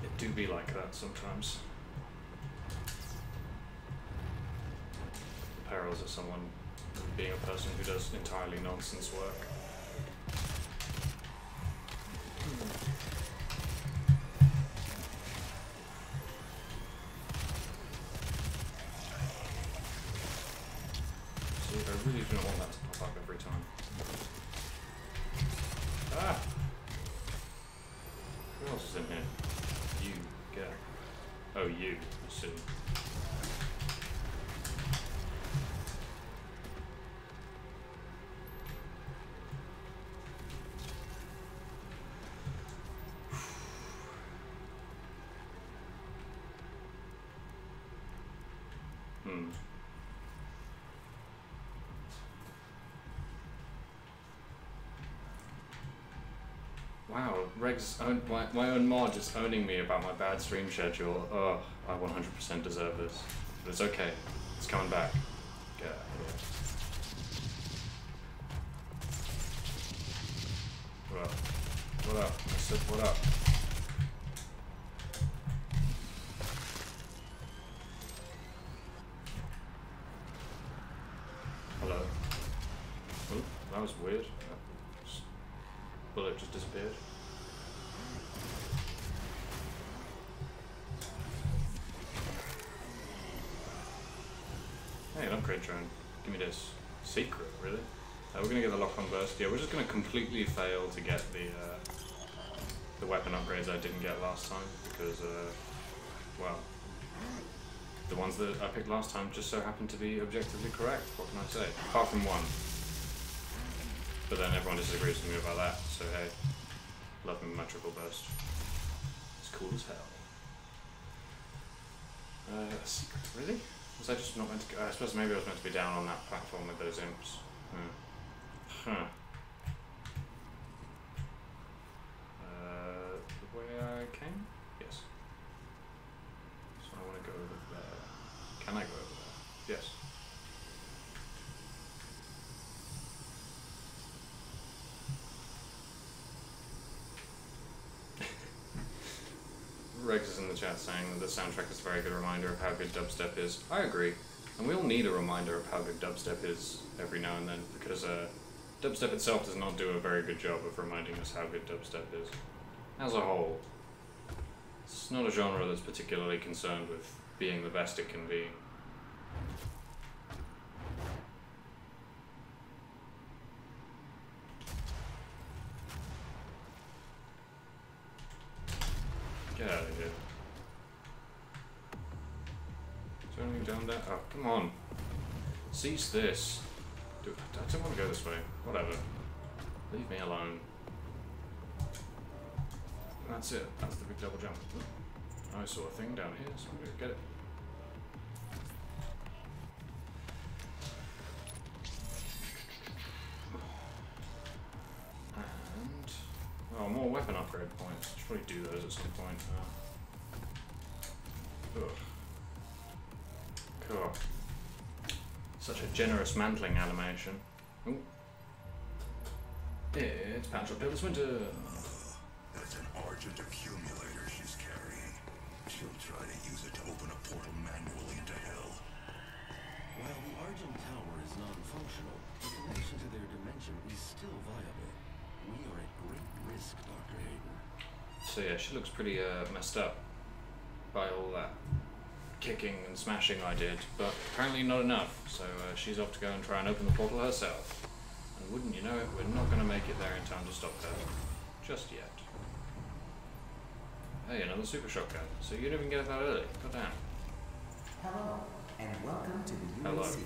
It do be like that sometimes. The perils of someone being a person who does entirely nonsense work. I really do not want that to pop up every time. Ah! Who else is in here? You, get. Oh, you. I see. Wow, Reg's my own mod just owning me about my bad stream schedule. Oh, I 100% deserve this. But it's okay. It's coming back. Get out of What up? What up? I said what up? Hello. Oh, that was weird. Bullet just disappeared. Hey, an upgrade drone. Give me this. Secret, really? We're gonna get the lock-on burst. Yeah, we're just gonna completely fail to get the weapon upgrades I didn't get last time because, well, the ones that I picked last time just so happened to be objectively correct. What can I say? Apart from one. But then everyone disagrees with me about that. So hey, love me my triple burst. It's cool as hell. A secret, really? Was I just not meant to go? I suppose maybe I was meant to be down on that platform with those imps. Huh. The way I came? Yes. So I want to go over there. Can I go over there? Yes. Rex is in the chat saying that the soundtrack is a very good reminder of how good dubstep is. I agree. And we all need a reminder of how good dubstep is every now and then, because dubstep itself does not do a very good job of reminding us how good dubstep is. As a whole, it's not a genre that's particularly concerned with being the best it can be. Get out of here. Is there anything down there? Oh, come on. Cease this. Dude, I don't want to go this way. Whatever. Leave me alone. That's it. That's the big double jump. I saw a thing down here, so I'm going to get it. And... oh, more weapon upgrade points. Should probably do those at some point. Ugh. Cool. Such a generous mantling animation. Ooh. It's Patrick Pillar's Winter. That's an Argent accumulator she's carrying. She'll try to use it to open a portal manually into hell. While the Argent Tower is non-functional, the connection to their dimension is still viable. We are at great risk, Dr. Hayden. So yeah, she looks pretty messed up by all that kicking and smashing I did, but apparently not enough, so she's off to go and try and open the portal herself. And wouldn't you know it, we're not going to make it there in time to stop her. Just yet. Hey, another super shotgun. So you didn't even get that early. God damn. Hello, and welcome to the Hello. UAC,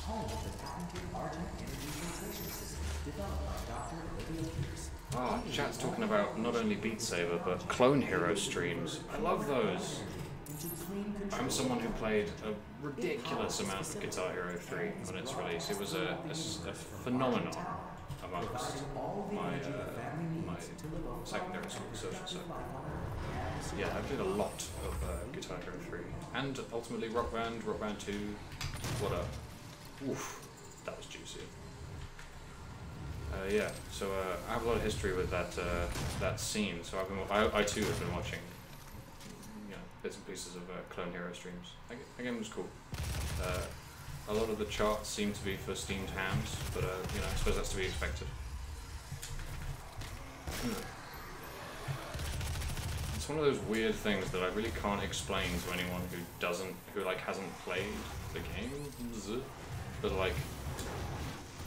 home of the patented Argent Energy Translation System developed by Dr. Olivia Pierce. Oh, chat's talking about not only Beat Saber, but Clone Hero streams. I love those. I'm someone who played a ridiculous amount of Guitar Hero 3 on its release. It was a phenomenon amongst my secondary school social circle. Yeah, I played a lot of Guitar Hero 3. And ultimately Rock Band 2. What up? Oof, that was juicy. Yeah, so I have a lot of history with that scene. So I too have been watching, you know, bits and pieces of Clone Hero streams. That game was cool. A lot of the charts seem to be for steamed hams, but you know, I suppose that's to be expected. It's one of those weird things that I really can't explain to anyone who hasn't played the games, but like.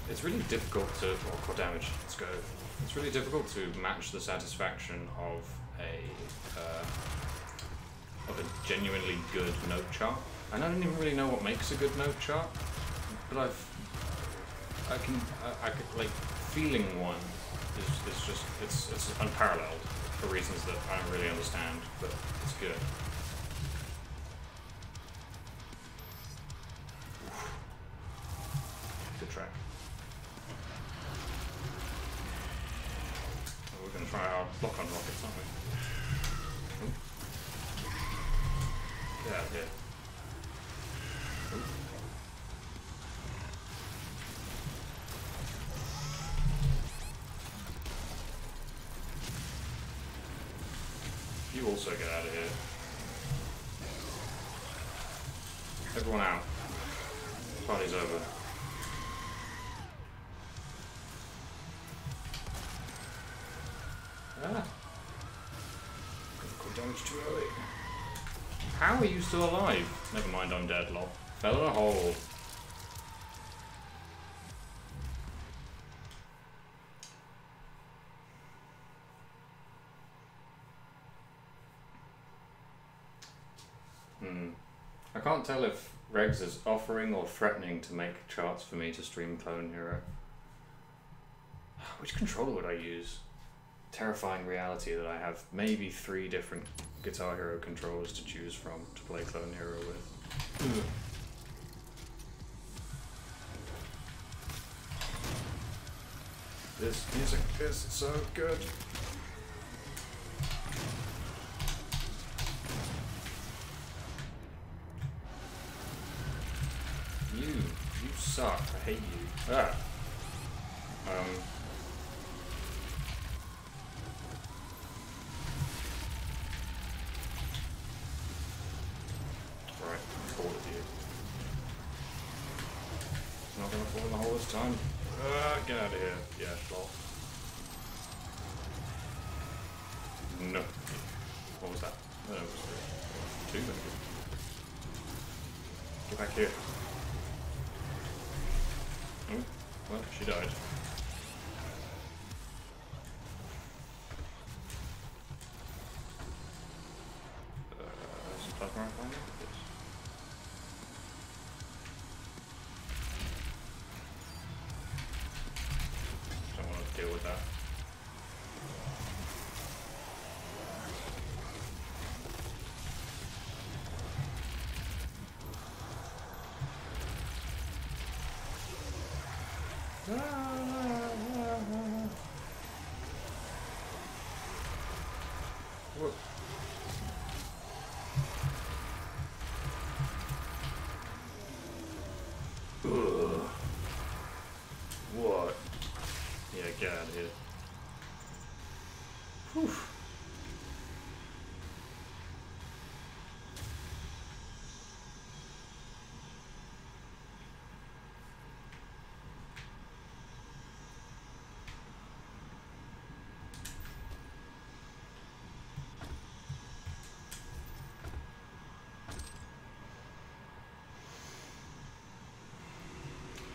It's really difficult to, oh, core damage, let's go. It's really difficult to match the satisfaction of a genuinely good note chart. And I don't even really know what makes a good note chart, but I can like, feeling one is just, it's unparalleled for reasons that I don't really understand, but it's good. Good track. We're going to try our lock-on rockets, aren't we? Ooh. Get out of here. Ooh. also get out of here. Everyone out. Party's over. Ah. Critical damage too early. How are you still alive? Never mind, I'm dead, lol. Fell in a hole. I can't tell if Regs is offering or threatening to make charts for me to stream Clone Hero. Which controller would I use? Terrifying reality that I have maybe 3 different Guitar Hero controllers to choose from to play Clone Hero with. This music is so good. You suck. I hate you. Ah. Right, I'm bored of you. Not gonna fall in the hole this time. Get out of here. Yeah, lol. No. What was that? No, it was 2 maybe. Get back here. Oh, well, she died. Some plasma rifle on there? Yes. Don't want to deal with that. What? Ugh. What? Yeah, get out of here. Whew.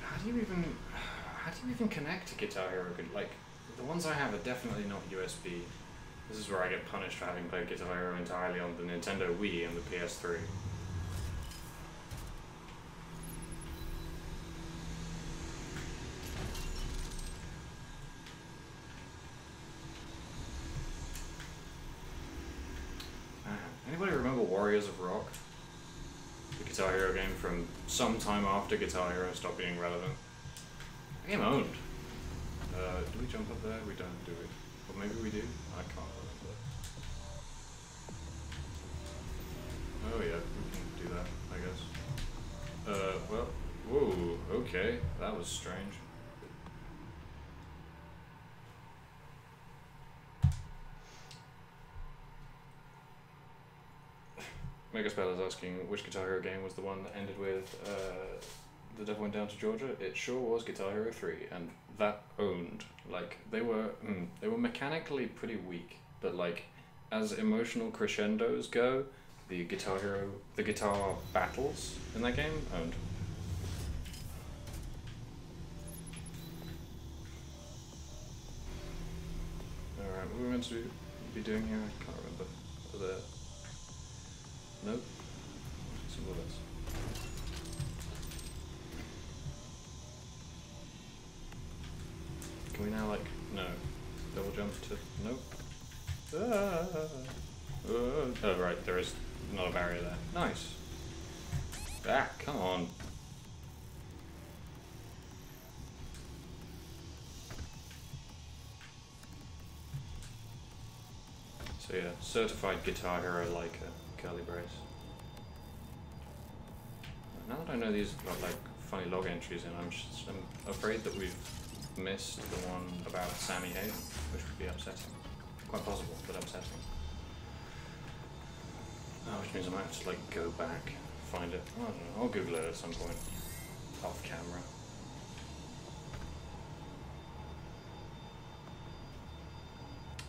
How do you even connect to Guitar Hero? Like, the ones I have are definitely not USB. This is where I get punished for having played Guitar Hero entirely on the Nintendo Wii and the PS3. Anybody remember Warriors of Rock? The Guitar Hero game from some time after Guitar Hero stopped being relevant. The game owned. Do we jump up there? We don't, do we? Or maybe we do? I can't remember. Oh yeah, we can do that, I guess. Well, whoa, okay, that was strange. Megaspell is asking which Guitar Hero game was the one that ended with The Devil Went Down to Georgia. It sure was Guitar Hero 3, and that owned. Like, they were mechanically pretty weak, but like, as emotional crescendos go, the guitar battles in that game owned. Alright, what were we meant to be doing here? I can't remember. Over there. Nope. Some of this. Can we now, like, no. Double jump to, nope. Oh, right, there is not a barrier there. Nice. Ah, come on. So yeah, certified Guitar Hero like a curly brace. Now that I know these got like funny log entries in, I'm afraid that we've missed the one about Sammy Hayden, which would be upsetting. Quite possible, but upsetting. which means I might have to like go back, find it. I don't know, I'll Google it at some point, off camera.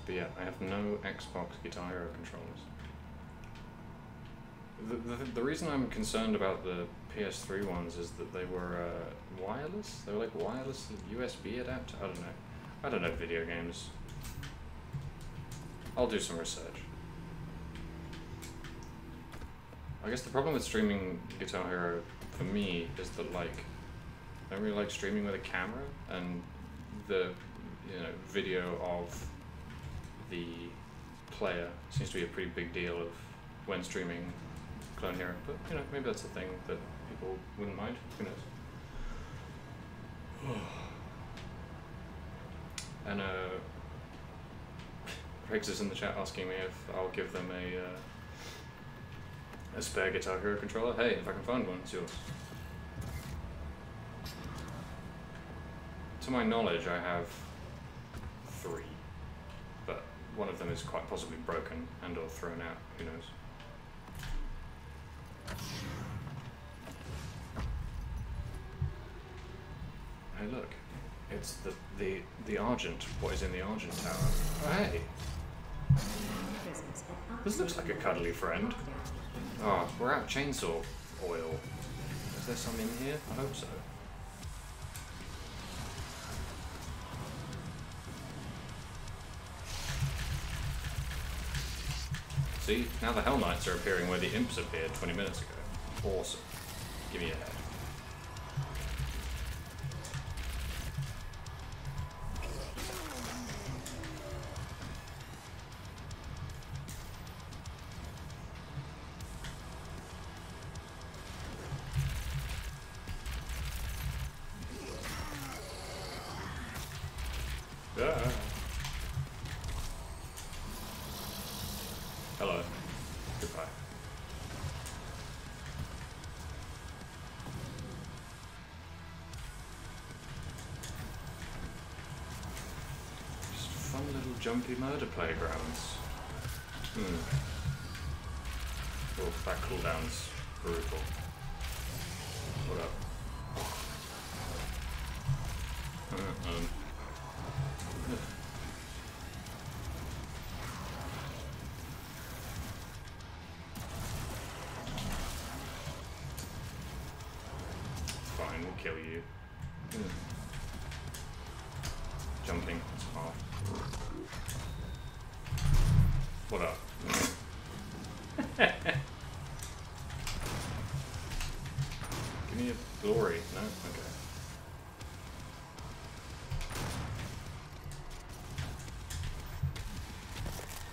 But yeah, I have no Xbox Guitar Hero controllers. The reason I'm concerned about the PS3 ones is that they were wireless. They were like wireless USB adapter. I don't know video games. I'll do some research. I guess the problem with streaming Guitar Hero for me is that like I don't really like streaming with a camera, and the video of the player seems to be a pretty big deal of when streaming Clone Hero. But maybe that's a thing that people wouldn't mind. Who knows? And Craig's is in the chat asking me if I'll give them a spare Guitar Hero controller. Hey, if I can find one, it's yours. To my knowledge, I have 3, but one of them is quite possibly broken and or thrown out. Who knows? Hey, look, it's the Argent. What is in the Argent Tower? Oh, hey. This looks like a cuddly friend. Oh, we're out of chainsaw oil. Is there some in here? I hope so. See, now the Hell Knights are appearing where the Imps appeared 20 minutes ago. Awesome. Give me a head. Hello. Goodbye. Just fun little jumpy murder playgrounds. Oh, that cooldown's brutal. What up? Fine, we'll kill you. Jumping, it's hard. What up? Give me a glory. No? Okay.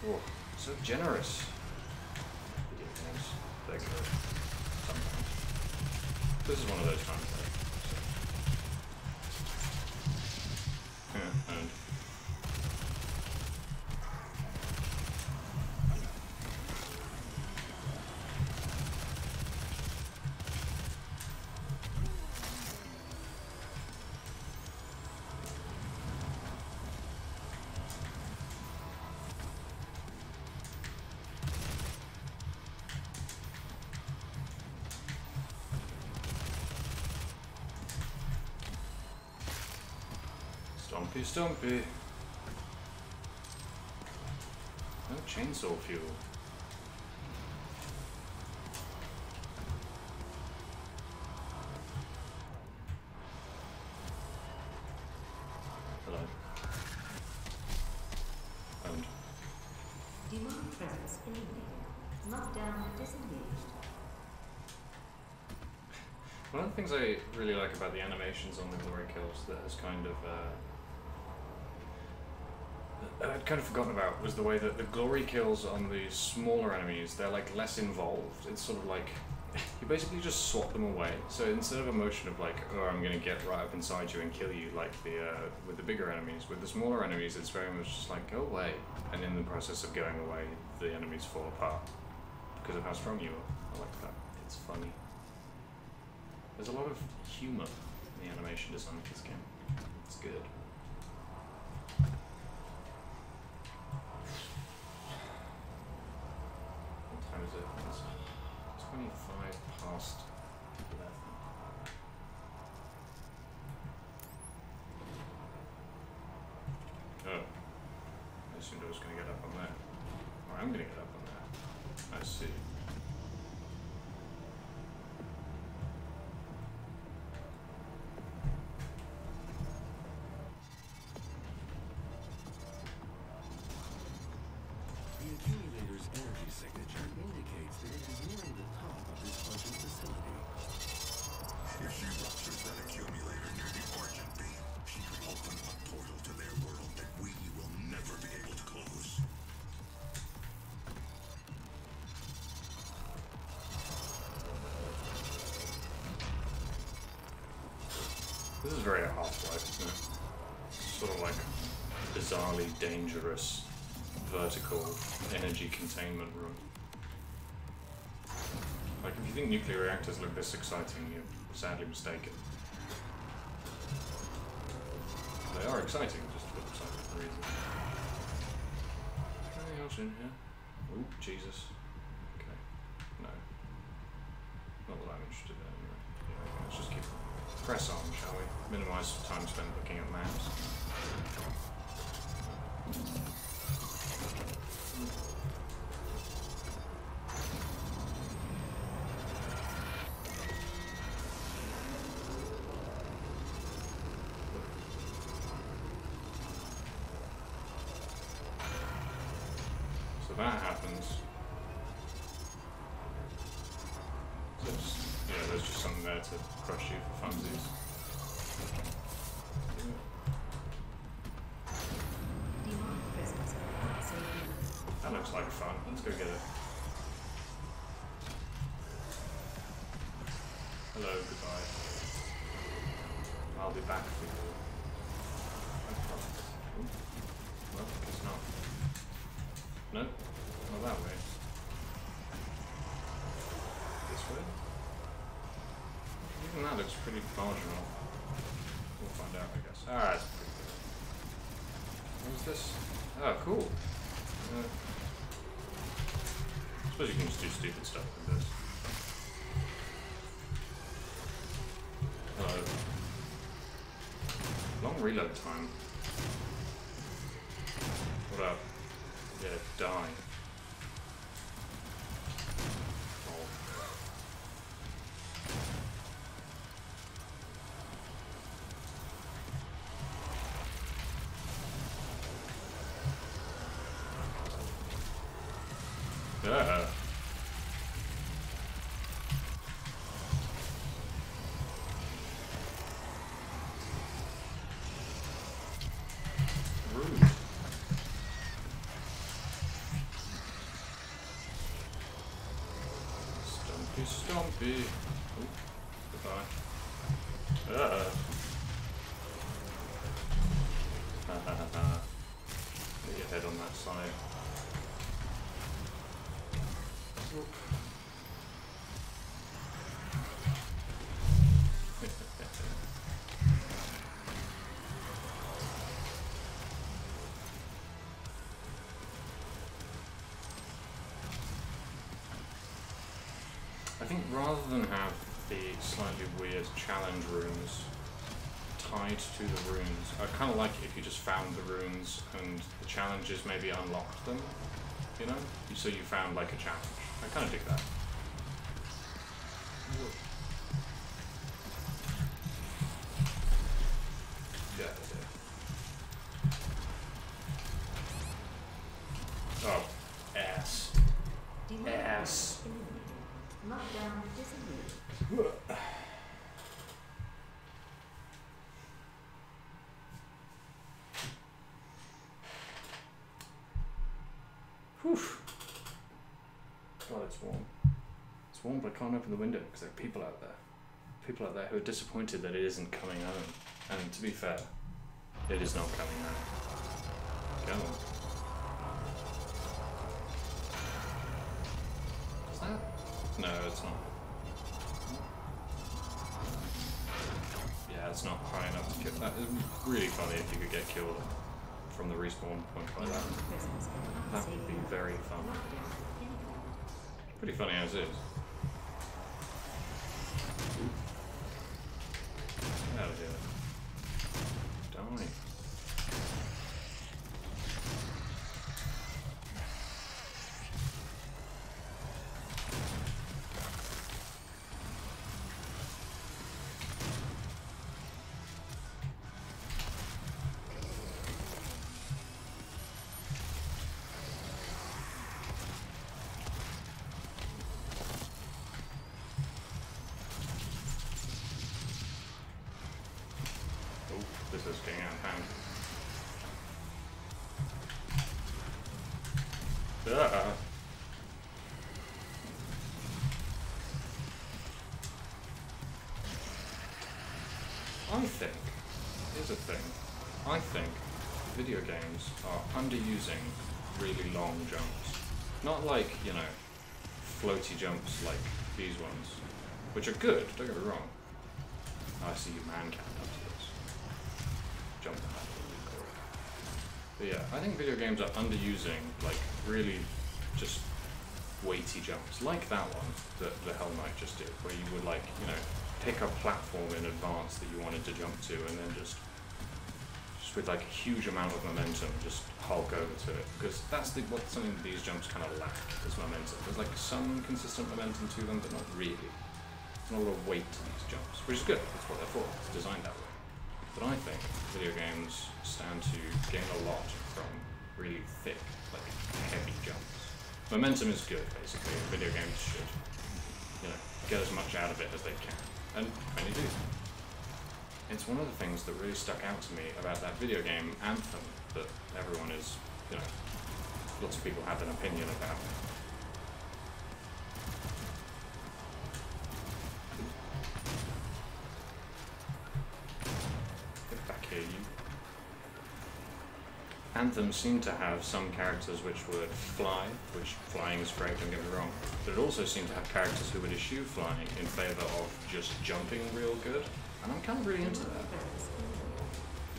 Oh, so generous. Video games. They're good. Sometimes. This is one of those times though. So. Yeah, and Stompy, stompy. No chainsaw fuel. Hello. Owned. Demonic presence eliminated. Lockdown disengaged. One of the things I really like about the animations on the glory kills that has kind of I'd kind of forgotten about was the way that the glory kills on the smaller enemies, they're like less involved. It's sort of like you basically just swat them away. So instead of a motion of like, oh, I'm gonna get right up inside you and kill you like the with the bigger enemies, with the smaller enemies it's very much just like go away, and in the process of going away the enemies fall apart because of how strong you are. I like that. It's funny. There's a lot of humour in the animation design of this game. It's good. What time is it? It's This is very Half-Life, isn't it? Sort of like bizarrely dangerous vertical energy containment room. Like, if you think nuclear reactors look this exciting, you're sadly mistaken. They are exciting, just for some reason. Anything else in here? Oh, Jesus. Okay. No. Not that I'm interested in anyway. Yeah, okay, let's just keep press on, shall we? Minimize time spent looking at maps. So that happens. So just, yeah, there's just something there to crush you for funsies. That looks like fun. Let's go get it. Hello, goodbye. I'll be back for you. Well, guess not. No, not that way. This way? Even that looks pretty marginal. We'll find out, I guess. Ah, it's pretty good. What is this? Oh, cool. I suppose you can just do stupid stuff with this. Hello. Long reload time. What up? Yeah, die. Oh. Yeah. Rude. Stompy. Oh, goodbye. Ha ha ha ha. Get your head on that side. Whoop. I think rather than have the slightly weird challenge rooms tied to the runes, I kind of like it if you just found the runes and the challenges maybe unlocked them, you know? So you found like a challenge. I kind of dig that. Yeah, yeah. Oh, ass. Ass. Lockdown disengaged. Whew. God, it's warm. It's warm, but I can't open the window because there are people out there. People out there who are disappointed that it isn't coming home. And to be fair, it is not coming home. Go on. Is that? No, it's not. Yeah, it's not high enough to kill. That is really funny if you could get killed from the respawn point like that. That would be very fun. Pretty funny as is. Get out of here. Die. This is getting out of hand. I think, here's the thing, I think video games are underusing really long jumps. Not like, you know, floaty jumps like these ones, which are good, don't get me wrong. Oh, I see you man can't up to this. Jump pad, what do you call it? But yeah, I think video games are underusing, like, really just weighty jumps, like that one that the Hell Knight just did, where you would, like, you know, pick a platform in advance that you wanted to jump to, and then just with like a huge amount of momentum, just hulk over to it, because that's what something that these jumps kind of lack, is momentum. There's like some consistent momentum to them, but not really. There's not a lot of weight to these jumps, which is good. That's what they're for. It's designed that way. But I think video games stand to gain a lot from really thick, like heavy jumps. Momentum is good, basically. Video games should, you know, get as much out of it as they can, and many do. It's one of the things that really stuck out to me about that video game, Anthem, that everyone is, you know, lots of people have an opinion about. Get back here, you. Anthem seemed to have some characters which would fly, which flying is great, don't get me wrong, but it also seemed to have characters who would eschew flying in favour of just jumping real good. And I'm kind of really into that.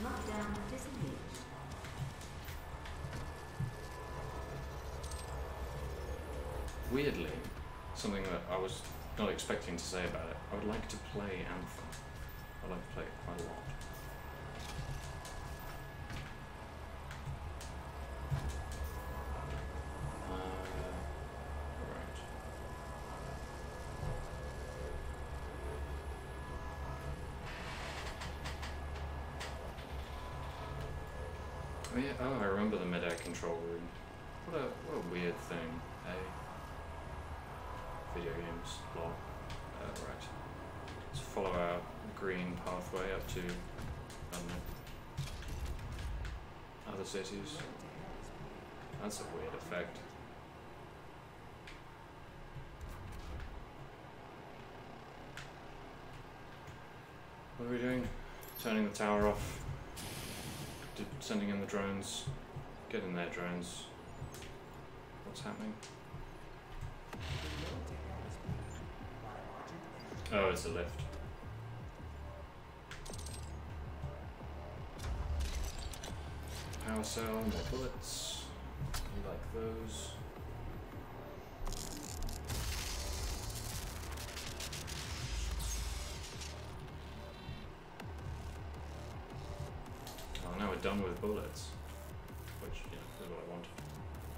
Lockdown disengaged. Weirdly, something that I was not expecting to say about it, I would like to play Anthem. I'd like to play it quite a lot. Right. Oh yeah, oh, I remember the mid-air control room. What a weird thing, eh? Video games, lol. Right. Let's follow our green pathway up to, I don't know, other cities. That's a weird effect. What are we doing? Turning the tower off. Sending in the drones. Get in there, drones. What's happening? Oh, it's a lift. Power cell, more bullets. You like those? Oh, now we're done with bullets. Which, you know, is what I want.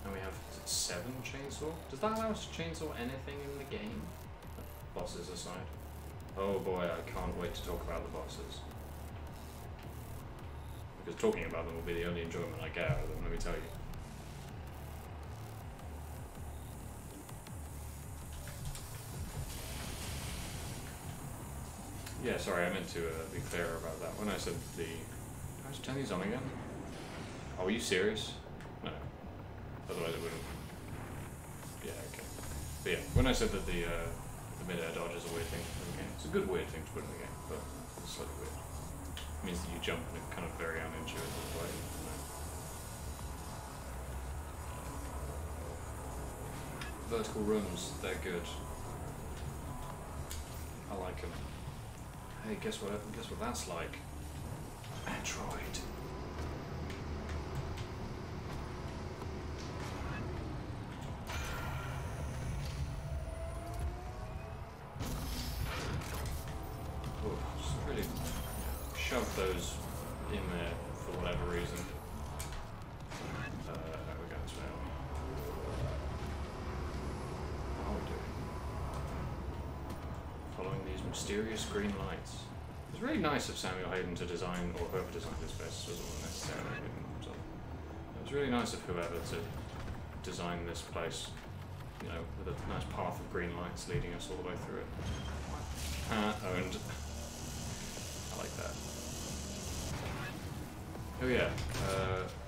And we have 7 chainsaw? Does that allow us to chainsaw anything in the game? Bosses aside. Oh boy, I can't wait to talk about the bosses. Because talking about them will be the only enjoyment I get out of them, let me tell you. Yeah, sorry, I meant to be clearer about that. When I said the... I just turn these on again? Oh, are you serious? No. Otherwise it wouldn't... Yeah, okay. But yeah, when I said that the mid-air dodge is a weird thing to put in the game, it's a good weird thing to put in the game, but it's slightly weird. It means that you jump in a kind of very unintuitive way. Vertical rooms, they're good. I like them. Hey, guess what that's like? Android. Oh, just really shove those in there for whatever reason. We're going this way. What are we doing? Following these mysterious green lights. It was really nice of Samuel Hayden to design, or whoever designed this place, it wasn't necessarily him himself. It was really nice of whoever to design this place, you know, with a nice path of green lights leading us all the way through it. Owned. I like that. Oh yeah,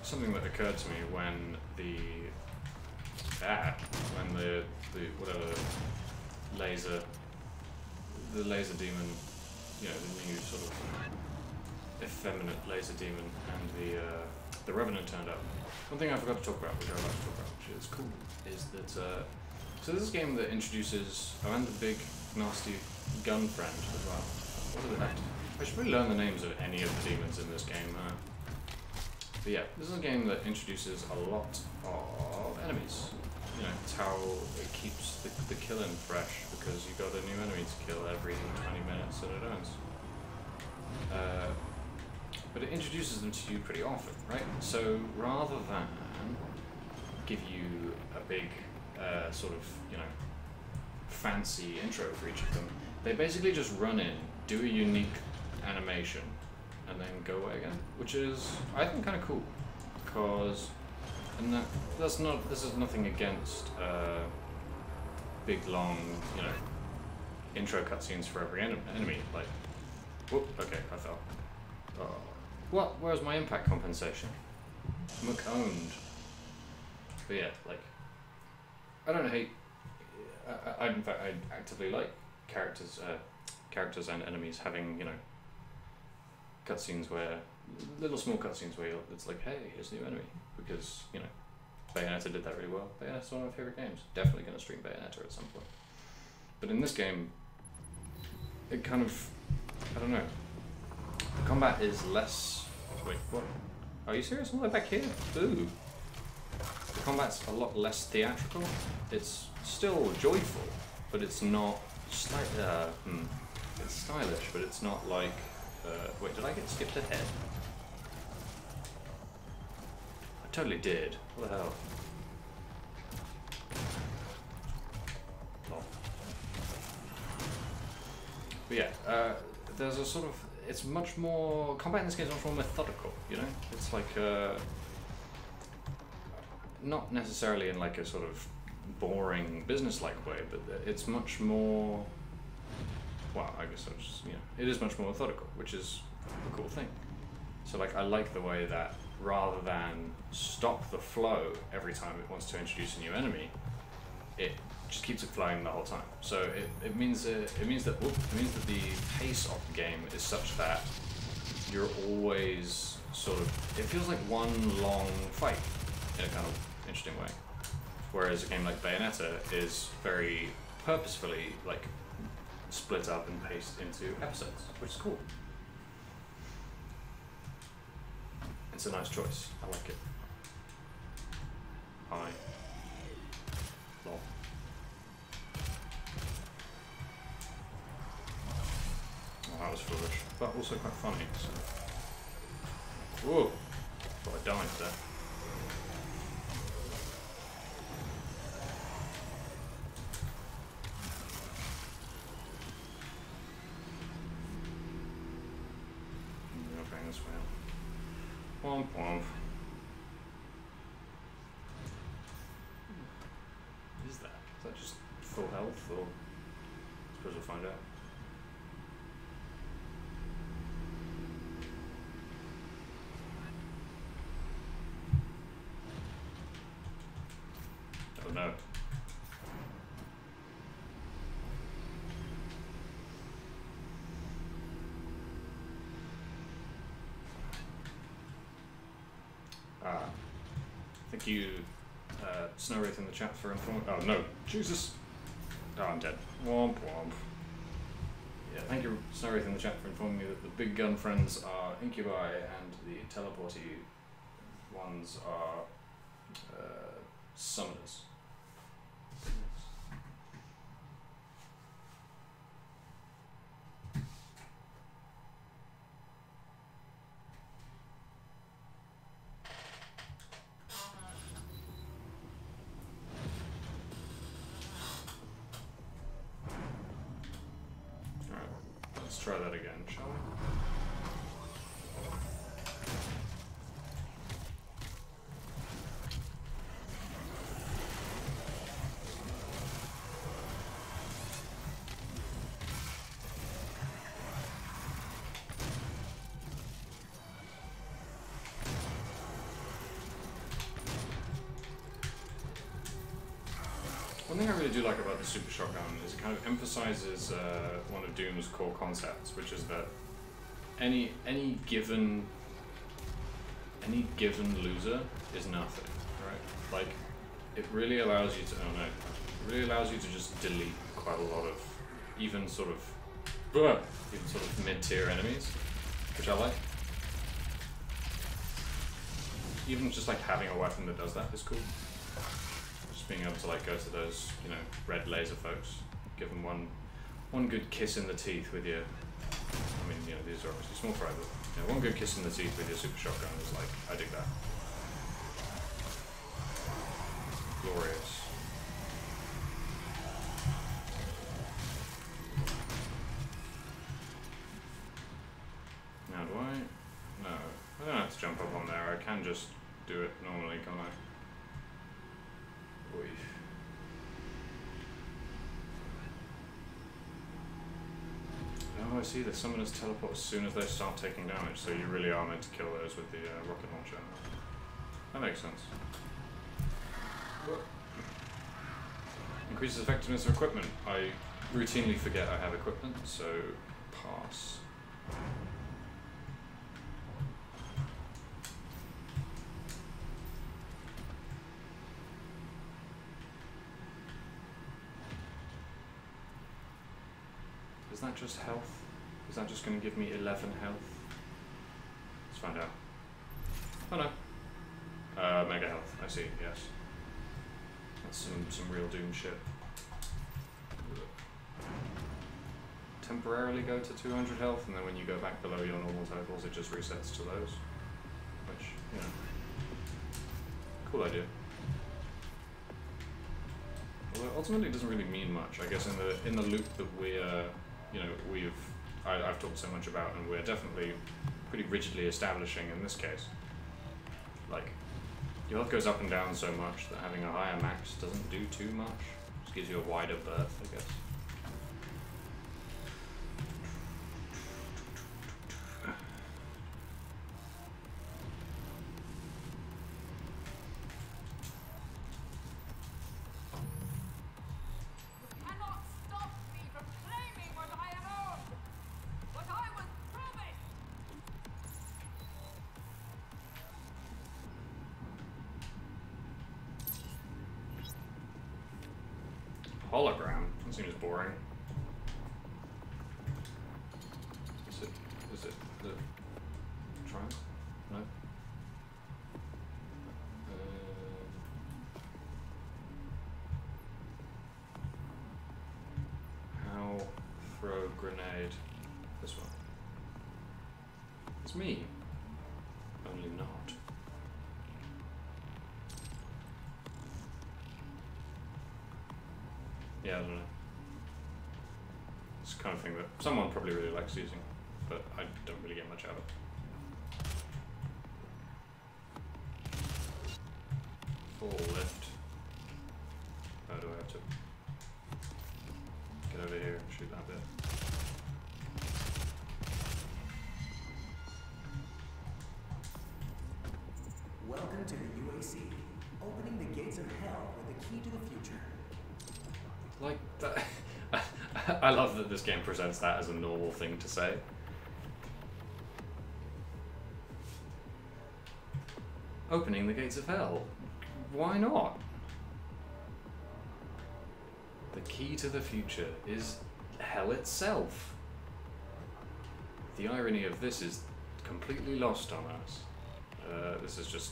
something that occurred to me when the whatever laser demon, you know, the new sort of effeminate laser demon and the Revenant turned up. One thing I forgot to talk about, which I would like to talk about, which is cool, is that so this is a game that introduces and the big nasty gun friend as well. What are they? I should really learn the names of any of the demons in this game. But yeah, this is a game that introduces a lot of enemies. You know, it's how it keeps the killing fresh, because you got a new enemy to kill every 20 minutes that it owns. But it introduces them to you pretty often, right? So rather than give you a big sort of, you know, fancy intro for each of them, they basically just run in, do a unique animation, and then go away again, which is, I think, kind of cool, because, and this is nothing against big long, you know, intro cutscenes for every enemy, like, whoop, okay, I fell. Oh. What? Where's my impact compensation? McOwned. But yeah, like, I don't hate, in fact, I actively like characters and enemies having, you know, cutscenes where, little small cutscenes where it's like, hey, here's a new enemy, because, you know, Bayonetta did that really well. Bayonetta's one of my favourite games. Definitely going to stream Bayonetta at some point. But in this game, it kind of, I don't know, the combat is less, wait, what? Are you serious? All the way back here? Ooh. The combat's a lot less theatrical. It's still joyful, but it's not, it's stylish, but it's not like, wait, did I get skipped ahead? I totally did. What the hell? Oh. But yeah, there's a sort of, it's much more, combat in this game is much more methodical, you know? It's like, not necessarily in like a sort of boring business-like way, but it's much more, well, I guess I just, you know, it is much more methodical, which is a cool thing. So like, I like the way that rather than stop the flow every time it wants to introduce a new enemy, it just keeps it flowing the whole time. So it means that the pace of the game is such that you're always sort of, it feels like one long fight in a kind of interesting way. Whereas a game like Bayonetta is very purposefully like split up and paced into episodes, which is cool. It's a nice choice. I like it. Hi. Lol. Oh, that was foolish, but also quite funny. So. Whoa! Thought I died there. This way. Womp womp. What is that? Is that just full health, or I suppose we'll find out. Oh no. Thank you, Snow Wraith in the chat for informing. Oh no, Jesus! Oh, I'm dead. Womp womp. Yeah, thank you, Snow Wraith in the chat for informing me that the big gun friends are Incubi and the teleporty ones are summoners. Try that again, shall we? One thing I really do like about the Super Shotgun is it kind of emphasizes one of Doom's core concepts, which is that any given loser is nothing, right? Like, it really allows you to, oh no, it really allows you to just delete quite a lot of even sort of mid-tier enemies, which I like. Even just like having a weapon that does that is cool. Just being able to like go to those, you know, red laser folks, give them one good kiss in the teeth with your, I mean, you know, these are obviously small fry, but you know, one good kiss in the teeth with your super shotgun is like, I dig that. Glorious. Now do I? No. I don't have to jump up on there, I can just do it normally, can't I? Oy. Oh, I see, the summoners teleport as soon as they start taking damage, so you really are meant to kill those with the rocket launcher. That makes sense. Increases effectiveness of equipment. I routinely forget I have equipment, so pass. Is that just health? Is that just going to give me 11 health? Let's find out. Oh no. Mega health, I see, yes. That's some real Doom shit. Temporarily go to 200 health, and then when you go back below your normal totals, it just resets to those. Which, you know, cool idea. Although ultimately it doesn't really mean much. I guess in the loop that we're, you know, I've talked so much about, and we're definitely pretty rigidly establishing in this case. Like, your health goes up and down so much that having a higher max doesn't do too much. Just gives you a wider berth, I guess. Hologram? That seems boring. Is it the triumph? No? How throw grenade? This one. It's me. Only not. Yeah, I don't know. It's the kind of thing that someone probably really likes using, but I don't really get much out of it. Full lift. How do I have to get over here and shoot that bit? Welcome to the UAC, opening the gates of hell with the key to the future. Like that. I love that this game presents that as a normal thing to say. Opening the gates of hell. Why not? The key to the future is hell itself. The irony of this is completely lost on us. This is just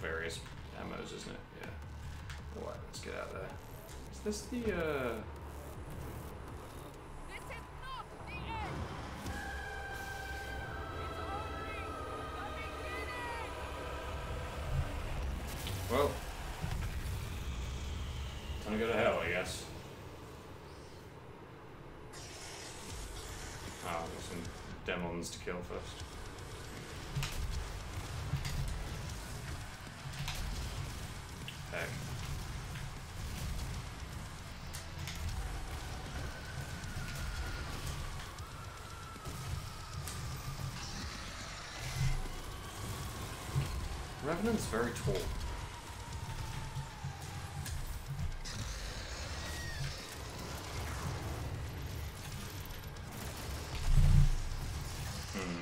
various ammos, isn't it? Yeah. Alright, let's get out there. Is this the, This is not the end! It's only the beginning! Well, time to go to hell, I guess. Ah, I've got some demons to kill first. Heck. Revenant's very tall. Hmm.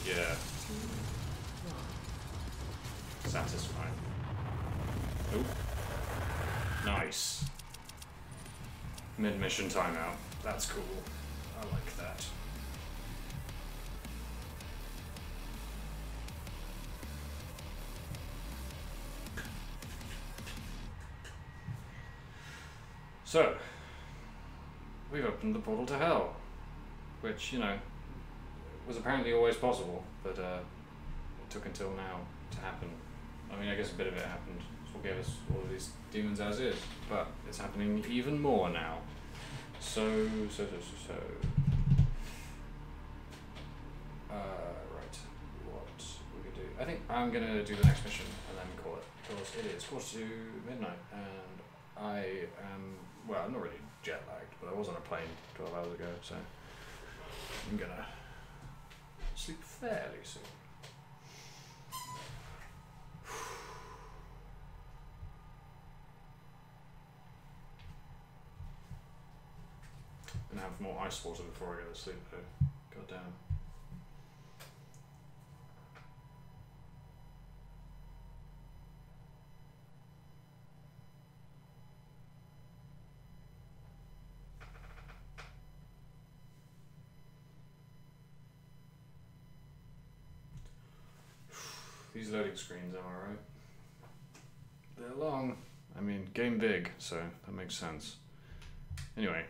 Yeah. Satisfying. Oop. Nice. Mid-mission timeout. That's cool. I like that. So, we've opened the portal to hell, which, you know, was apparently always possible, but it took until now to happen. I mean, I guess a bit of it happened. It's what gave us all of these demons as is, but it's happening even more now. So. Right. What we could do? I think I'm gonna do the next mission and then call it, because it is midnight, and I am, well, I'm not really jet lagged, but I was on a plane 12 hours ago, so I'm gonna sleep fairly soon. Gonna have more ice water before I go to sleep though. God damn. These loading screens, am I right? They're long. I mean, game big, so that makes sense. Anyway.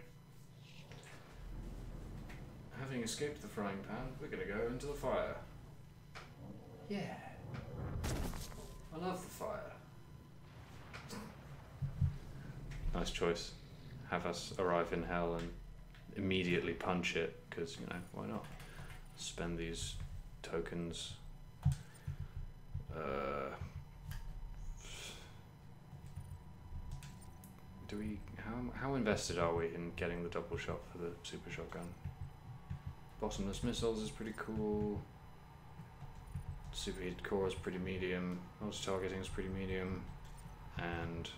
Having escaped the frying pan, we're gonna go into the fire. Yeah. I love the fire. Nice choice. Have us arrive in hell and immediately punch it, because, you know, why not? Spend these tokens. Do we? How invested are we in getting the double shot for the super shotgun? Bottomless missiles is pretty cool. Superheated core is pretty medium. Most targeting is pretty medium, and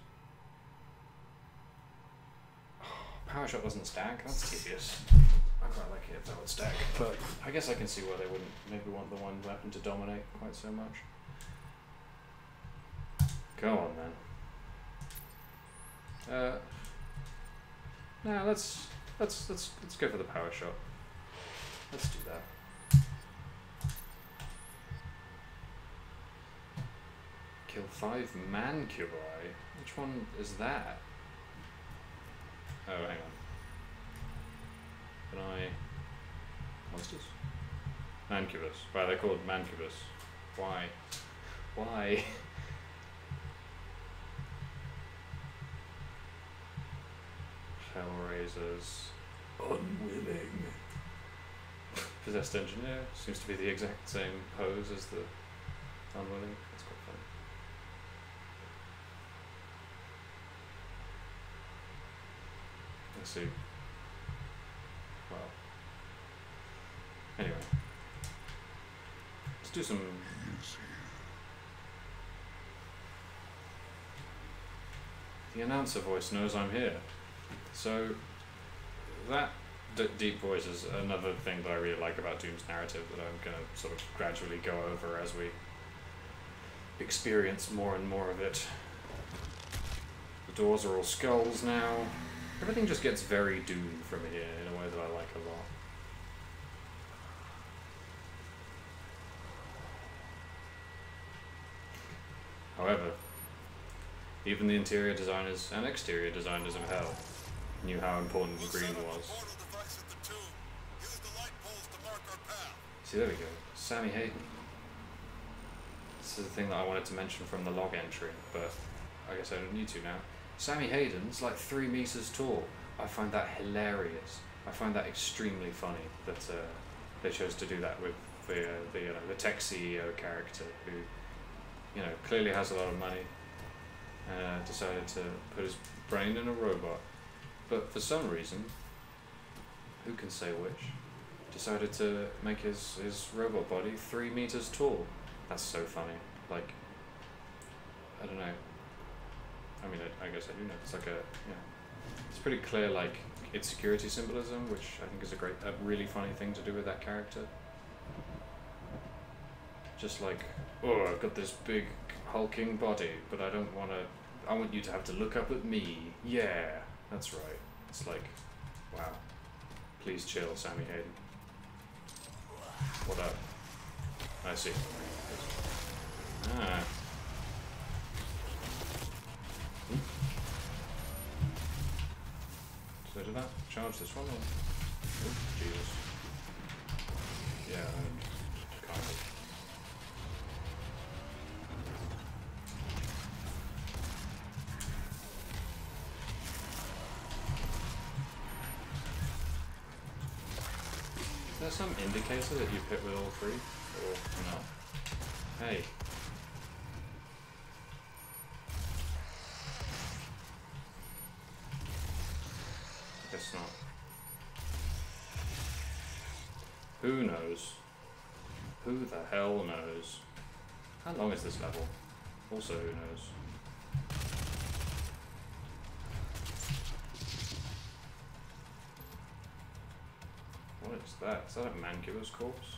power shot doesn't stack. That's tedious. I quite like it if that would stack, but I guess I can see why they wouldn't maybe want the one weapon to dominate quite so much. Go on then. No, let's go for the power shot. Let's do that. Kill 5 mancubi. Which one is that? Oh, hang on. Can I? Monsters? Mancubus. Wow, they're called mancubus. Why? Why? Hellraisers. Unwilling. Possessed engineer. Seems to be the exact same pose as the unwilling. That's quite funny. Let's see. Well. Anyway. Let's do some. The announcer voice knows I'm here. So, that deep voice is another thing that I really like about Doom's narrative that I'm going to sort of gradually go over as we experience more and more of it. The doors are all skulls now. Everything just gets very Doom from here in a way that I like a lot. However, even the interior designers and exterior designers of Hell knew how important the green was. See, there we go. Sammy Hayden. This is the thing that I wanted to mention from the log entry, but I guess I don't need to now. Sammy Hayden's like 3 meters tall. I find that hilarious. I find that extremely funny that they chose to do that with the tech CEO character who, you know, clearly has a lot of money. Decided to put his brain in a robot, but for some reason, who can say which, decided to make his robot body 3 meters tall. That's so funny. Like, I don't know. I mean, I guess I do know. It's like a, yeah. It's pretty clear, like, it's security symbolism, which I think is a really funny thing to do with that character. Just like, oh, I've got this big hulking body, but I don't want to. I want you to have to look up at me. Yeah, that's right. It's like, wow. Please chill, Sammy Hayden. What up? I see. Ah. So did I charge this one? Or? Oh, Jesus. Yeah, kind of. Is there some indicator that you've hit with all three? Or not? Hey. Guess not. Who knows? Who the hell knows? How long is this level? Also, who knows? What is that? Is that a Mancuba's corpse?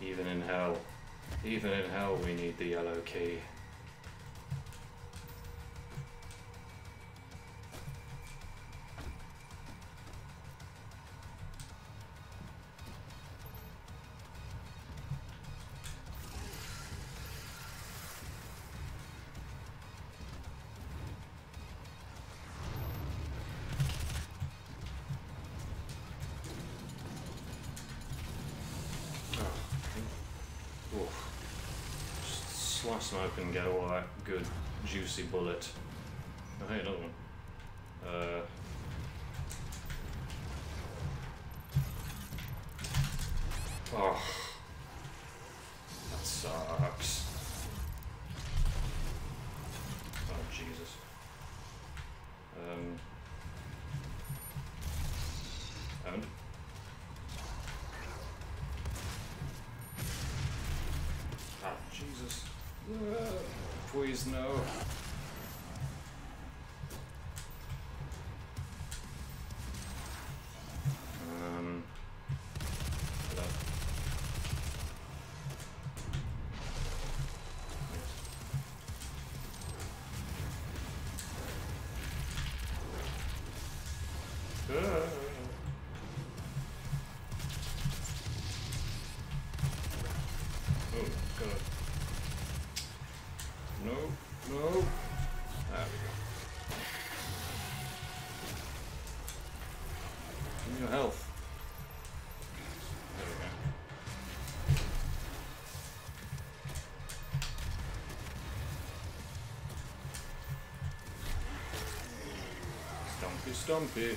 Even in hell we need the yellow key. Slice them open and get all that good juicy bullet. Oh hey, another one. Oh, that sucks. Oh Jesus. And ah Jesus. Please no. Oh God. No, no. There we go. Give me your health. There we go. Stompy, stompy.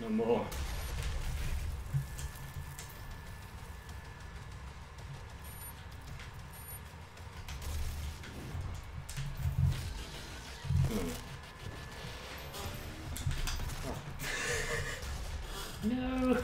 No more. No.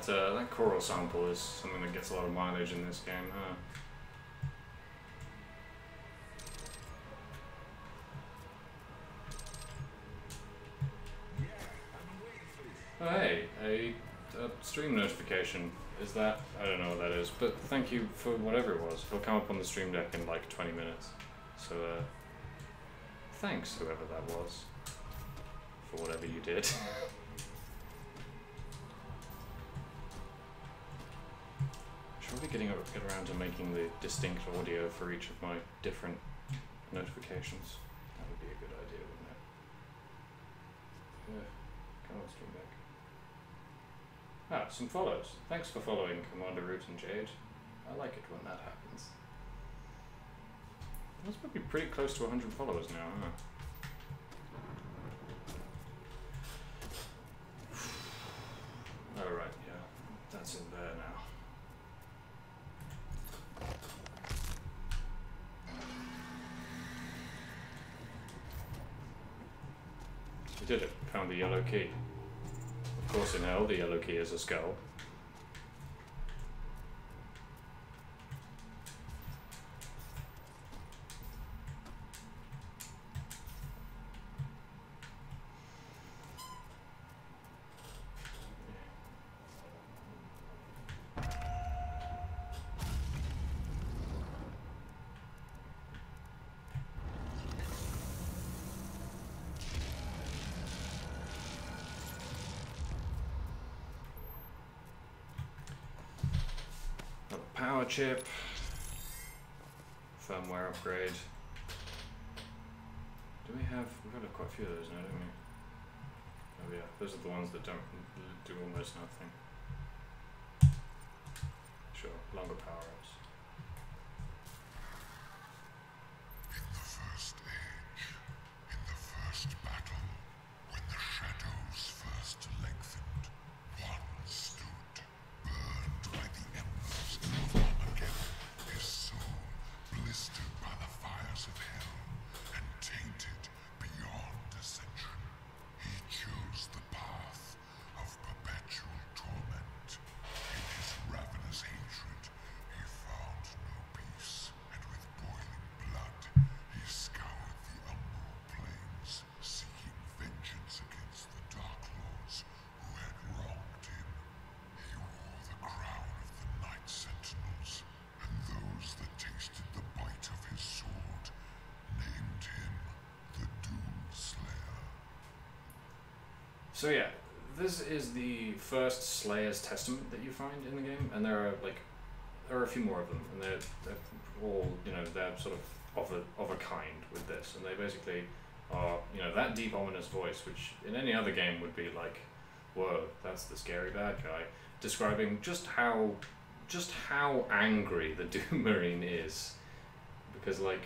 That choral sample is something that gets a lot of mileage in this game, huh? Yeah, I've been waiting for this. Oh, hey, a stream notification. Is that? I don't know what that is, but thank you for whatever it was. It'll come up on the stream deck in like 20 minutes. So, thanks, whoever that was, for whatever you did. Should we get around to making the distinct audio for each of my different notifications? That would be a good idea, wouldn't it? Yeah. Come on, stream deck. Ah, some follows. Thanks for following Commander Root and Jade. I like it when that happens. That's probably pretty close to 100 followers now, huh? Alright, yeah. That's in there now. We did it. Found the yellow key. Of course, in hell, the yellow key is a skull. Power chip, firmware upgrade. Do we have? We've got quite a few of those now, don't we? Oh yeah, those are the ones that don't do almost nothing. Sure, longer power ups. In the first age, in the first battle, when the shadows first lengthened, one stood, burned by the embers of Armageddon, his soul blistered by the fires of hell, and tainted beyond ascension. He chose the path of perpetual torment. In his ravenous hatred, he found no peace, and with boiling blood, he scoured the unknown plains, seeking vengeance against the Dark Lords who had wronged him. He wore the crown of the Night Sentinels, and those that tasted the bite of his sword named him the Doom Slayer. So yeah, this is the first Slayer's Testament that you find in the game, and there are a few more of them, and they're all, you know, they're sort of a kind with this, and they basically are, you know, that deep ominous voice, which in any other game would be like, whoa, that's the scary bad guy, describing just how angry the Doom Marine is, because like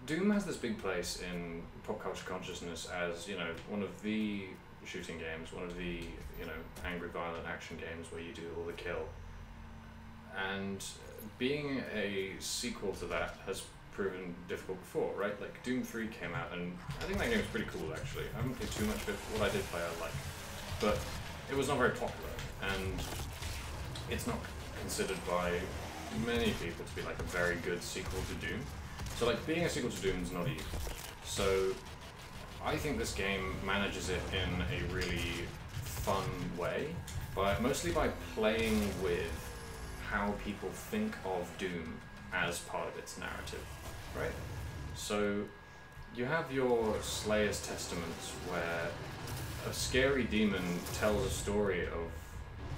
Doom has this big place in pop culture consciousness as, you know, one of the shooting games, one of the, you know, angry violent action games where you do all the kill. And being a sequel to that has proven difficult before, right? Like Doom 3 came out, and I think that game was pretty cool actually. I haven't played too much of it, but what I did play I liked. But it was not very popular, and it's not considered by many people to be like a very good sequel to Doom. So like being a sequel to Doom is not easy. So I think this game manages it in a really fun way, mostly by playing with how people think of Doom as part of its narrative, right? So you have your Slayer's Testament, where a scary demon tells a story of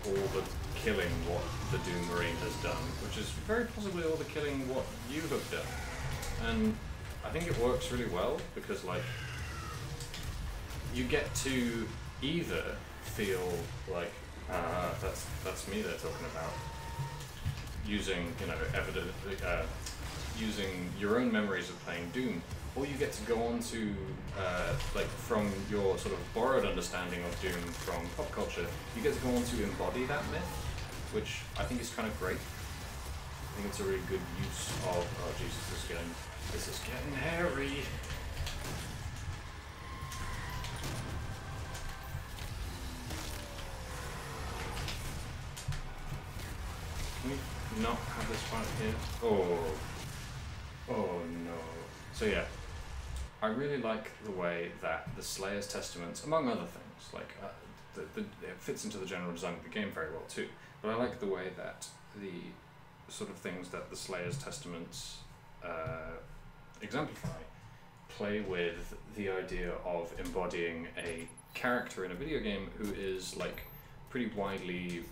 all the killing what the Doom Marine has done, which is very possibly all the killing what you have done. And I think it works really well because, like, you get to either feel like that's me they're talking about, using, you know, using your own memories of playing Doom, or you get to go on to like from your sort of borrowed understanding of Doom from pop culture, you get to go on to embody that myth, which I think is kind of great. I think it's a really good use of. Oh Jesus, this is getting hairy. Can we not have this fight here? Oh no. So yeah, I really like the way that the Slayer's Testaments, among other things, like it fits into the general design of the game very well too. But I like the way that the sort of things that the Slayer's Testaments exemplify play with the idea of embodying a character in a video game who is like pretty widely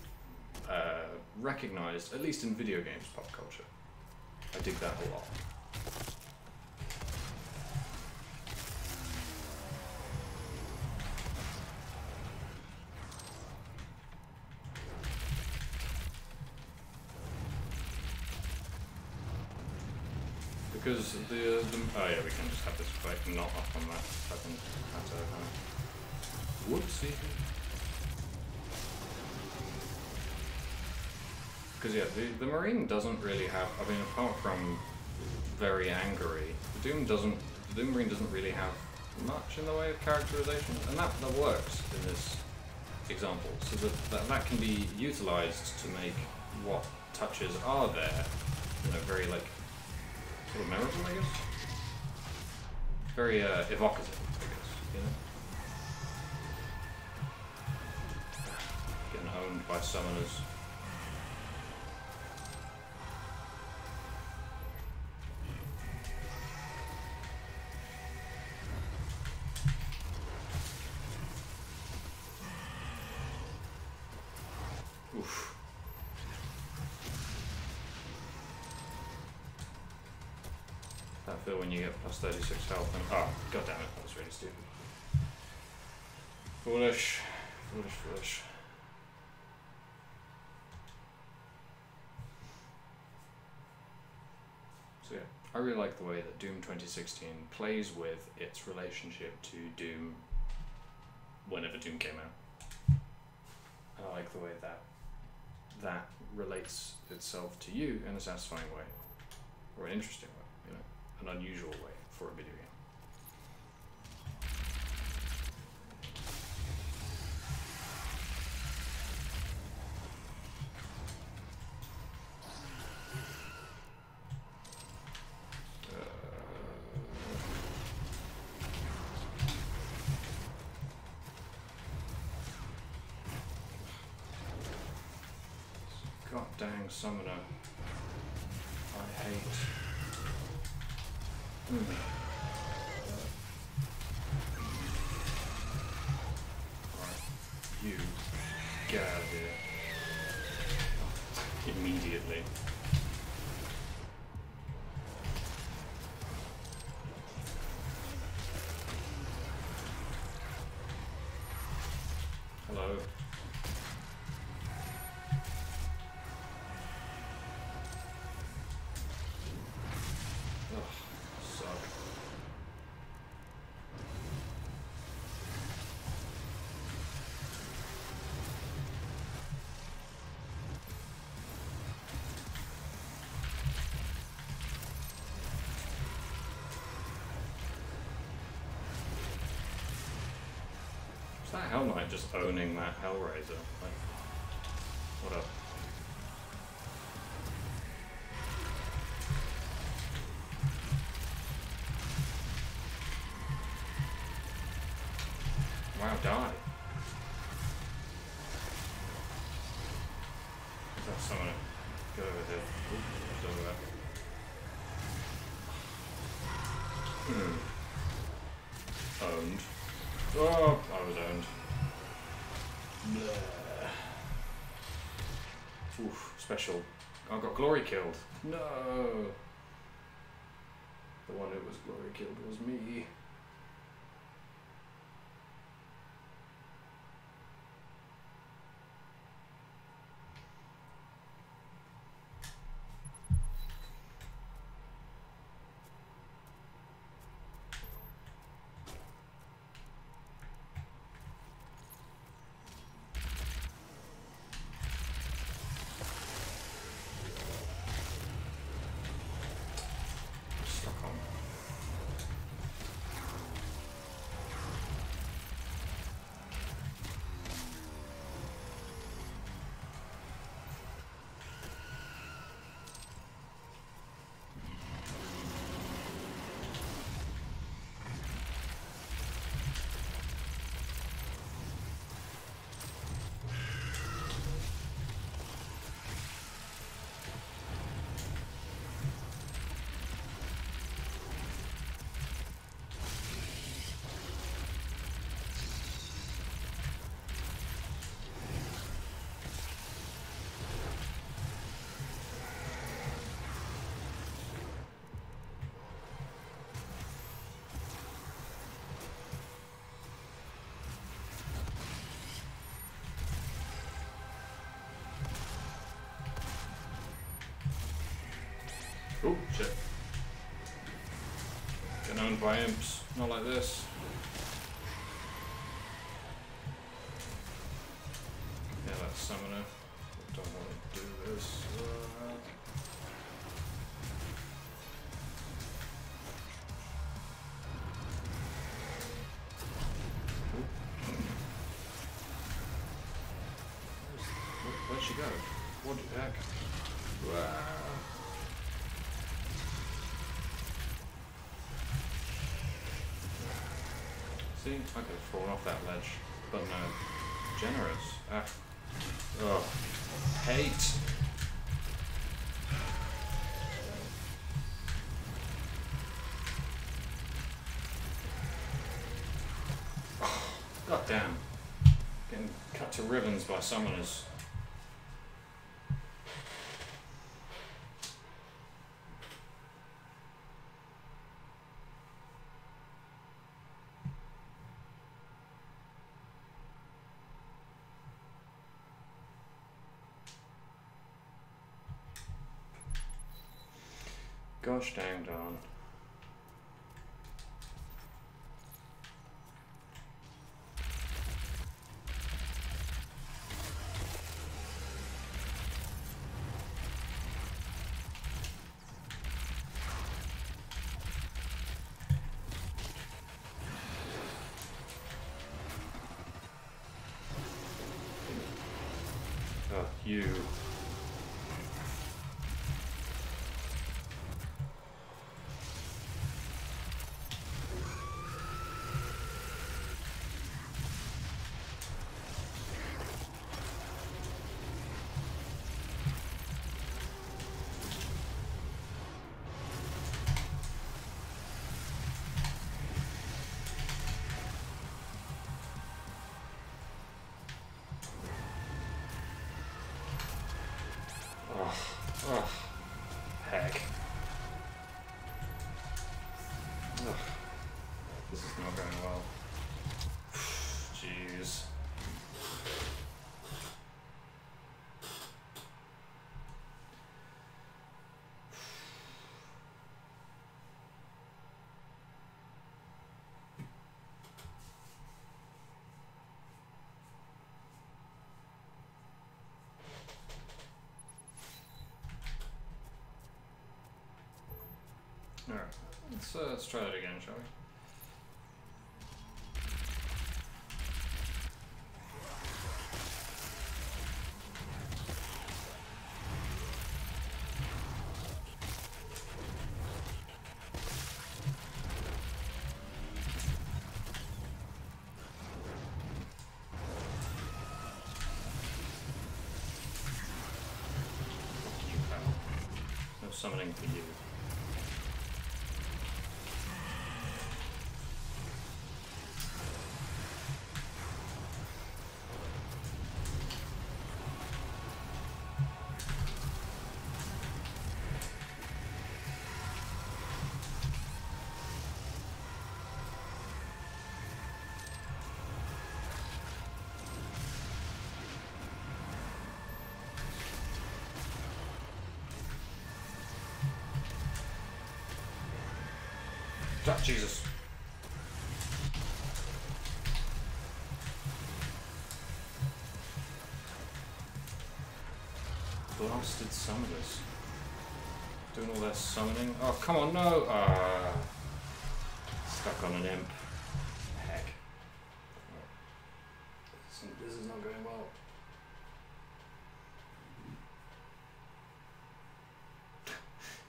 recognized, at least in video games pop culture. I dig that a lot. Because the oh yeah, we can just have this fight not up on that fucking plateau kind of. Whoopsie. Because yeah, the Marine doesn't really have, I mean, apart from very angry, the Doom Marine doesn't really have much in the way of characterization, and that works in this example, so that can be utilized to make what touches are there, you know, very like sort of memorable, I guess. Very evocative, I guess, you know. Getting owned by summoners. Oof. That feel when you get plus 36 health and oh god damn it, that was really stupid. Foolish. Foolish, foolish. So yeah, I really like the way that Doom 2016 plays with its relationship to Doom whenever Doom came out. And I like the way that that relates itself to you in a satisfying way, or an interesting way, you know, an unusual way for a video game. God dang summoner. I hate. Alright, you get out of here. Immediately. Hello. Is that Hell Knight just owning that Hellraiser? Like, what up? Wow, die. That's someone. Get over here. Ooh, over there. Owned. Oh, I was owned. Bleh. Oof, special. I got glory killed. No. The one who was glory killed was me. Oh, shit. Getting owned by imps. Not like this. Yeah, that's summoner. Don't want to do this. Where'd she go? What the heck? Wow. See, I could have fallen off that ledge, but no. Generous. Ah. Oh. Hate. Oh, God damn. Getting cut to ribbons by summoners. Gosh dang darn. Oh, you. Oh, heck. Ugh. This is not going well. Jeez. Alright, let's try that again, shall we? You pal. No summoning for you. Oh, Jesus. Blasted summoners. Doing all their summoning. Oh, come on, no! Stuck on an imp. Heck. This is not going well.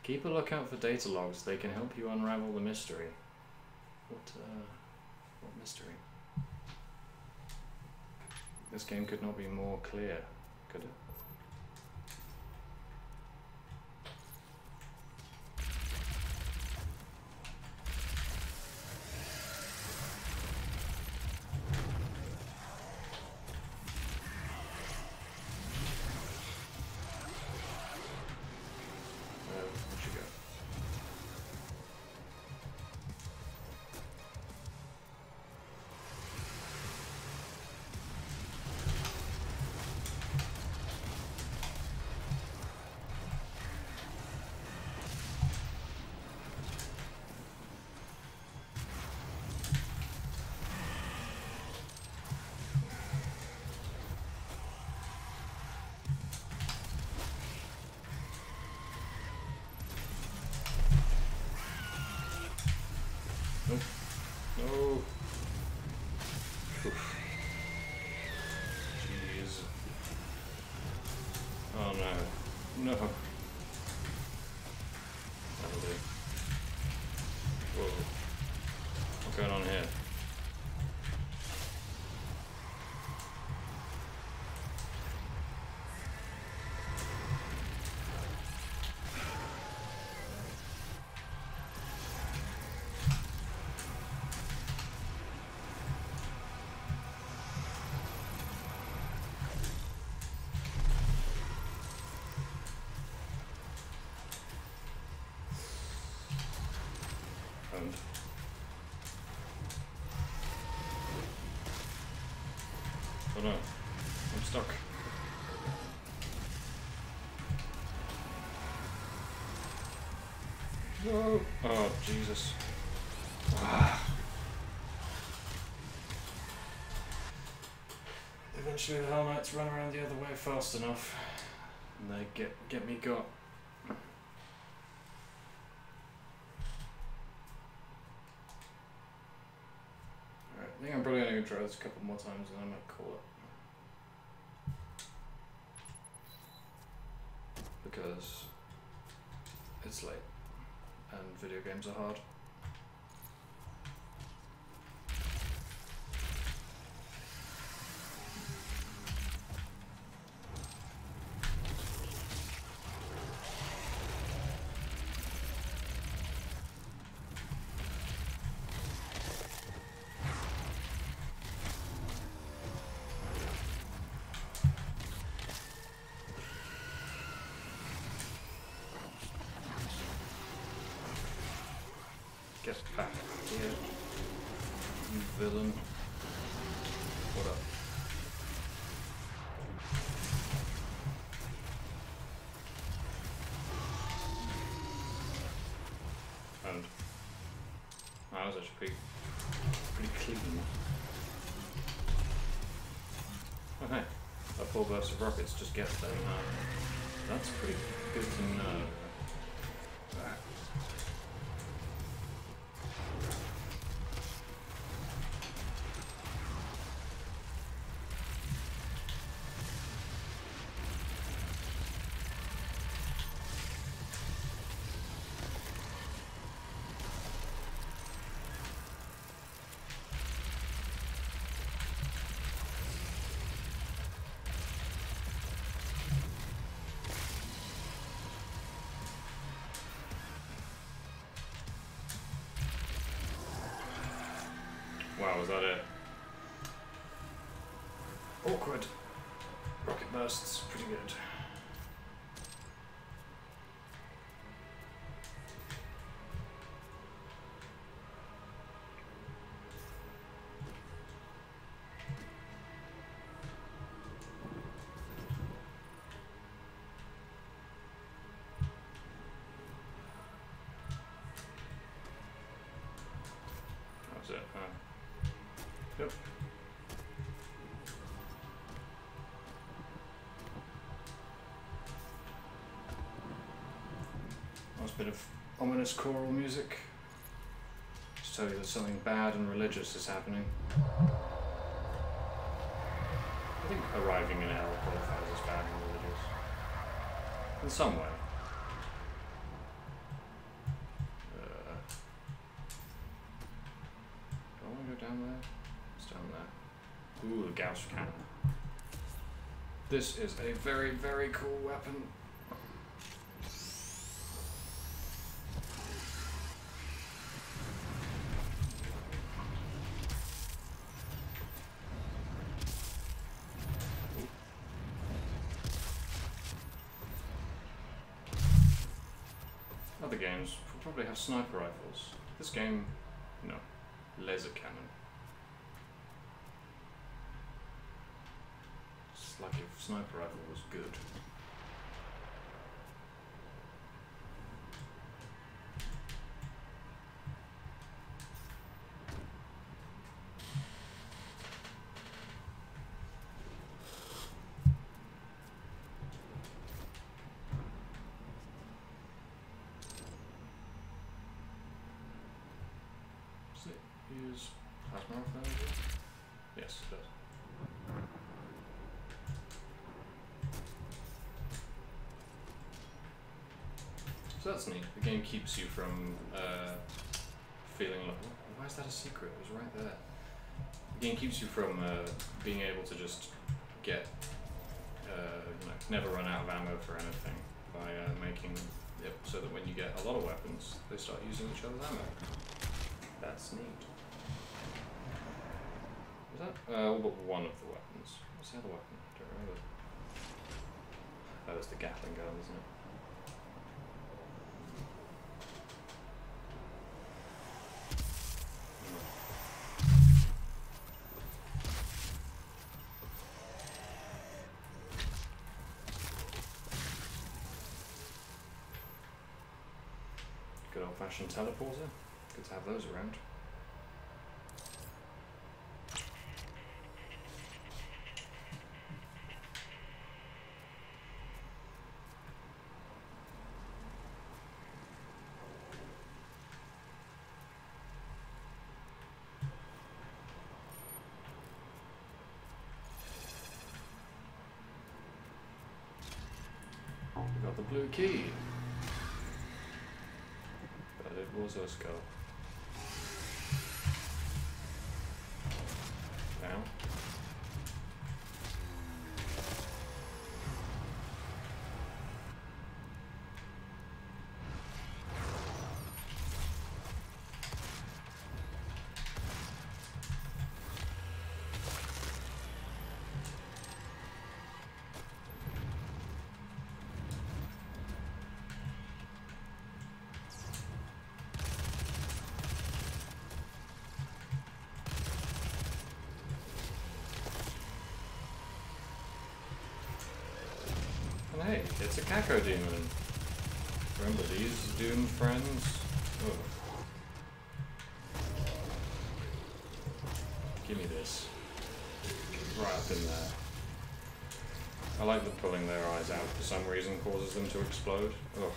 Keep a lookout for data logs. They can help you unravel the mystery. What mystery? This game could not be more clear, could it? Where'd you go? Oh no, I'm stuck. No! Oh, Jesus. Eventually the Hell Knights run around the other way fast enough and they get me got. Alright, I think I'm probably going to try this a couple more times and I might call it. Because it's late and video games are hard. Get back here, you villain. What up? And that was actually pretty clean. Oh hey, that full burst of rockets just gets them. That's pretty good to know. Wow, was that it? Awkward. Rocket bursts, pretty good. That was it. Yep. Nice bit of ominous choral music. Just tell you that something bad and religious is happening. I think arriving in hell qualifies as bad and religious. In some way. Do I want to go down there? It's down there. Ooh, the Gauss cannon. This is a very, very cool weapon. Other games will probably have sniper rifles. This game, no. Laser cannon. It's like if sniper rifle was good. Does it use plasma rifle energy? Yes, it does. So that's neat. The game keeps you from feeling like, why is that a secret? It was right there. The game keeps you from being able to just get, never run out of ammo for anything by making it so that when you get a lot of weapons, they start using each other's ammo. That's neat. Was that all but one of the weapons? What's the other weapon? I don't remember. Oh, it's the Gatling gun, isn't it? old-fashioned teleporter. Good to have those around. We got the blue key. But it was a skull. Now. And hey, it's a Caco demon. Remember these doomed friends? Oh. Give me this. Right up in there. I like that pulling their eyes out for some reason causes them to explode. Ugh.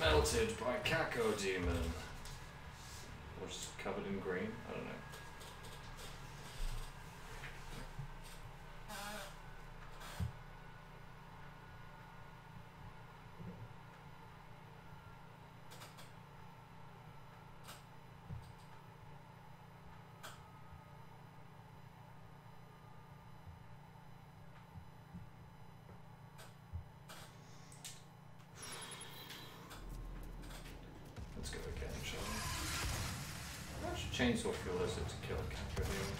Melted by Caco demon. Or just covered in green? I don't know. Let's go again, shall we? How much chainsaw fuel is it to kill a Caco demon?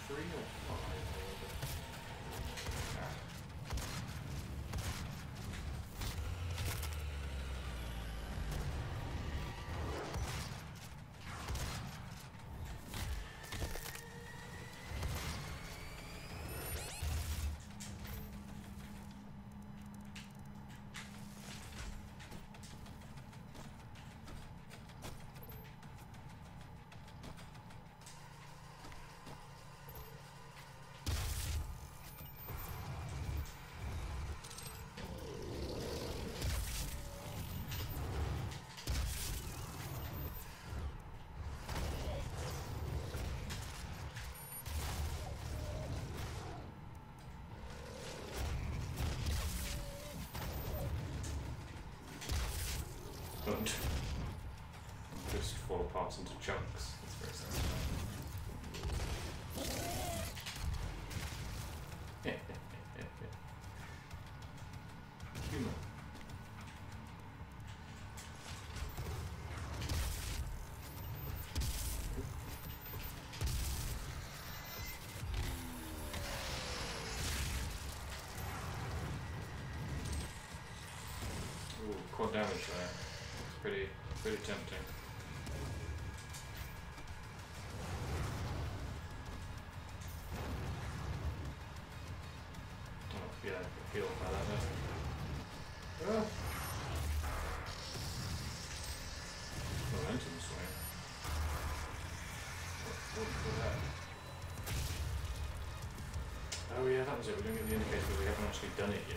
3 or 5? Ah. Don't just fall apart into chunks. That's very satisfying. Human. Ooh, quad damage there. Pretty tempting. Oh, yeah, I can feel how that is. Ah. Momentum swing. What was that? Oh yeah, that was it. We didn't get the indicator because we haven't actually done it yet.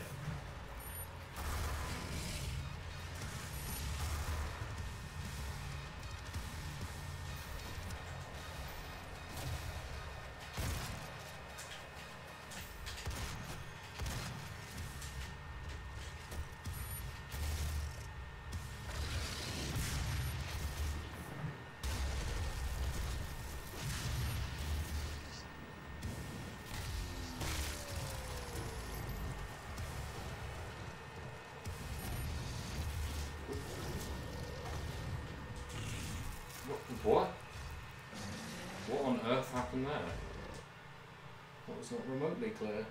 What? What on earth happened there? That was not remotely clear.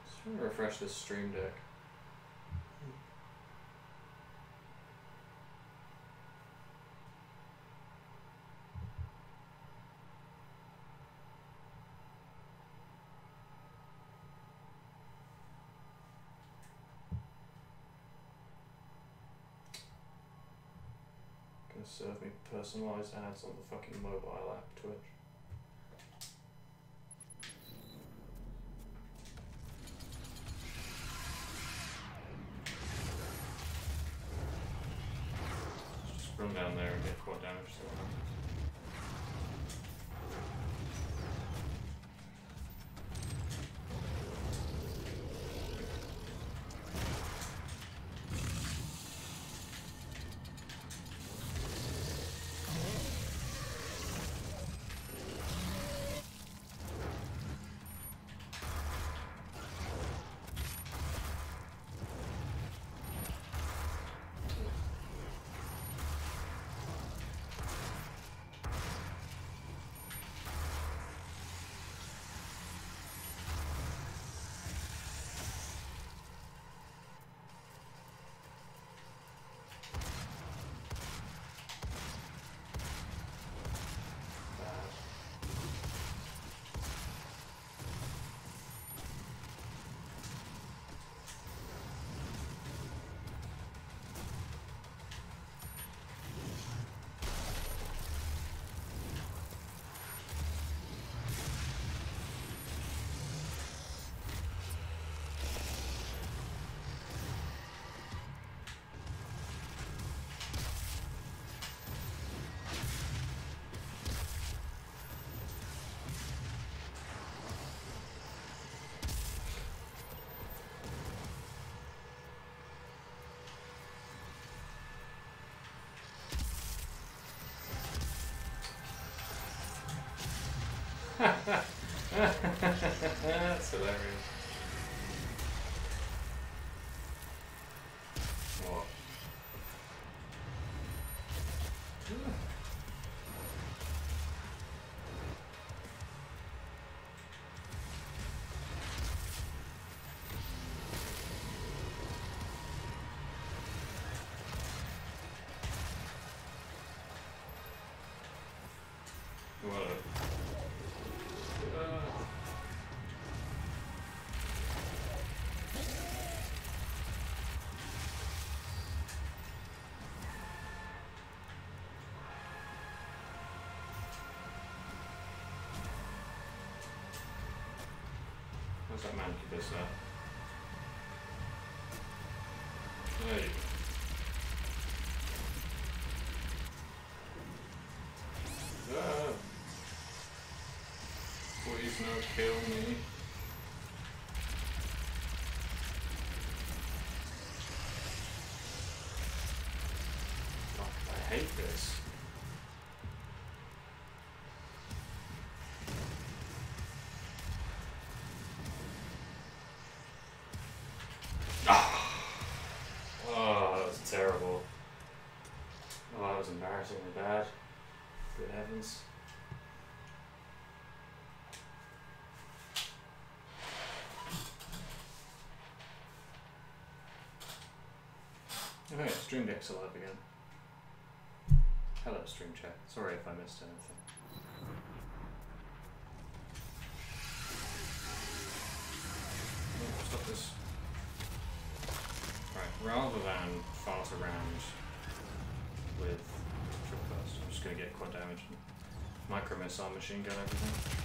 Just trying to refresh this stream deck. gonna serve me personalised ads on the fucking mobile app, Twitch. Just run down there and get quad damage to them. That's hilarious. What? What? What's that mancubus there? There you go. Ah. Please no kill me. Oh, I hate this. Oh, that was terrible. Oh, that was embarrassingly bad. Good heavens. Okay, Stream Deck's alive again. Hello, Stream Chat. Sorry if I missed anything. Oh, stop this. Right, rather than fart around with triple burst, I'm just going to get quad damage and micro missile machine gun everything.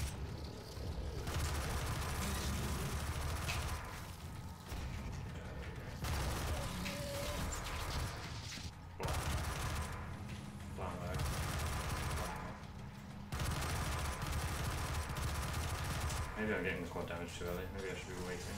Maybe I'm getting the quad damage too early. Maybe I should be waiting.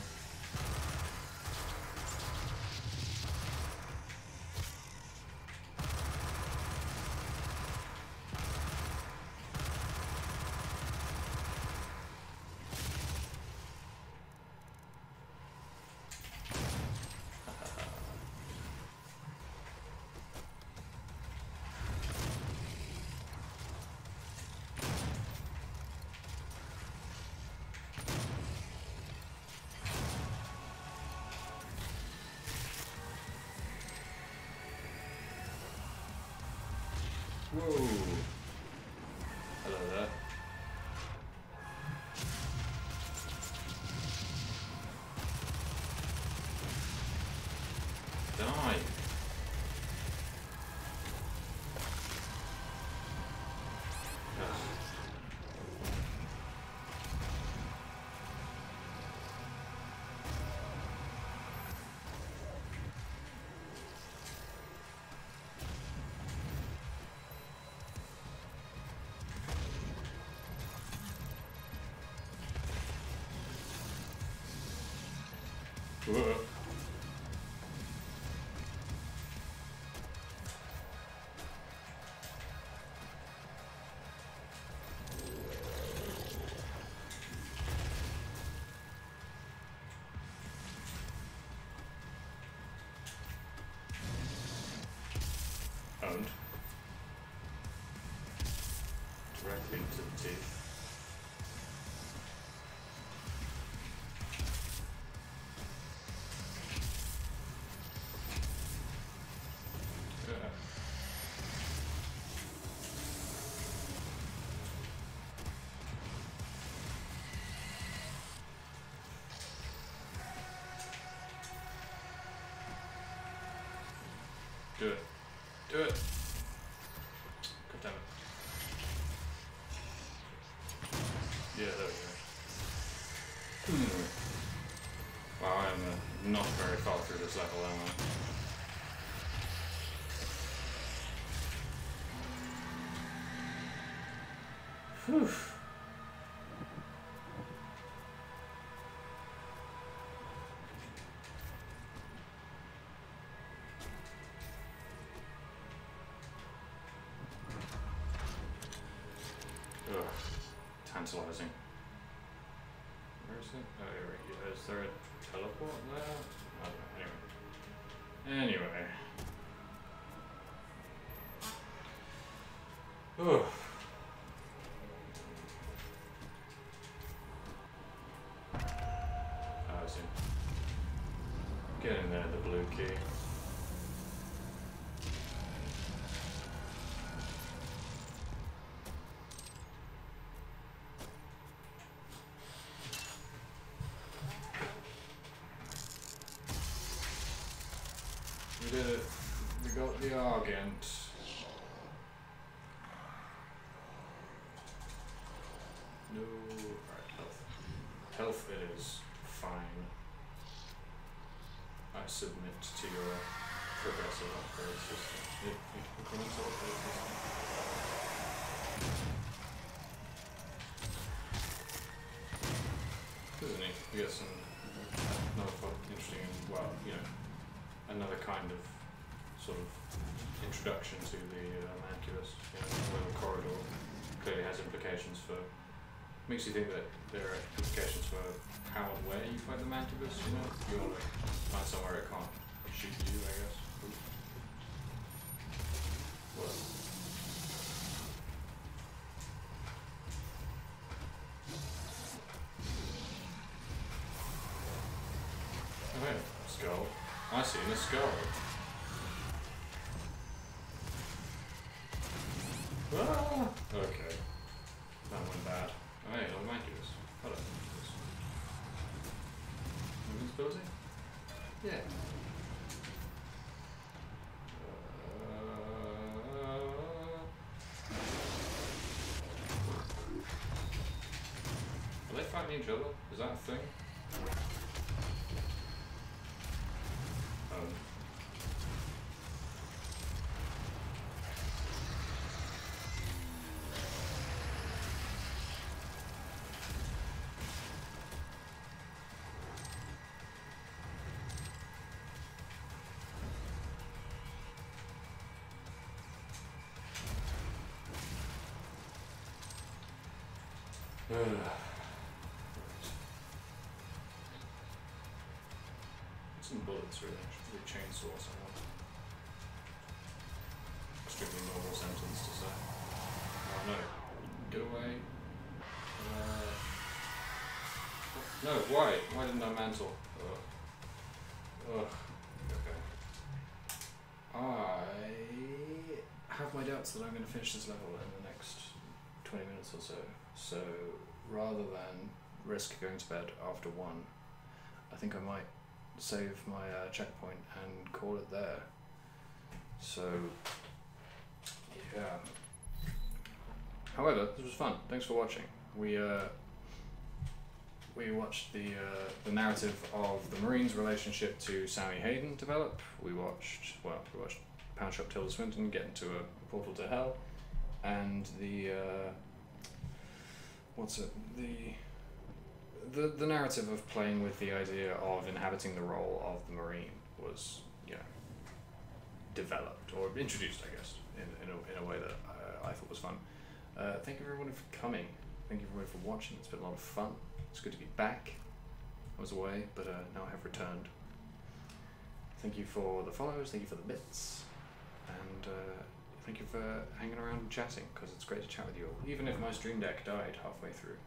Whoa. Hello there. Die. Do it. Do it. God damn it. Yeah, there we go. Wow, I am not very far through this level, am I? Whew. Ugh, tantalizing. Where is it? Oh, here we go. Is there a teleport there? I don't know. Anyway. Ugh. Oh, I see. Get in there, the blue key. We did it. We got the Argent. No. Alright, health. Health it is. Fine. I submit to your progressive upgrade system. Incremental upgrade system. This is neat. We get some another interesting, well, you know, another kind of sort of introduction to the Mancubus. You know, where the corridor clearly has implications for. Makes you think that there are implications for how and where you fight the Mancubus. You know, you want to find somewhere it can't shoot you, I guess. Well. Okay, skull. I see a skull. Ah! Okay. That went bad. Oh, hey, another Mancubus. Hello, Mancubus. Invincibility? Yeah. Are they fighting each other? Is that a thing? Some bullets really, actually. Chainsaw someone. Extremely normal sentence to say. Oh no. Get away. No, why? Why didn't I mantle? Ugh. Ugh. Okay. I have my doubts that I'm going to finish this level in the next 20 minutes or so. So rather than risk going to bed after 1, I think I might save my checkpoint and call it there. So yeah. However, this was fun. Thanks for watching. We watched the narrative of the Marines' relationship to Sammy Hayden develop. We watched Pound Shop Tilda Swinton get into a portal to hell, and the the narrative of playing with the idea of inhabiting the role of the Marine was, you know, developed or introduced, I guess, in a way that I thought was fun. Thank you everyone for coming. Thank you everyone for watching. It's been a lot of fun. It's good to be back. I was away, but now I have returned. Thank you for the follows. Thank you for the bits, and thank you for hanging around and chatting, because it's great to chat with you all. Even if my stream deck died halfway through,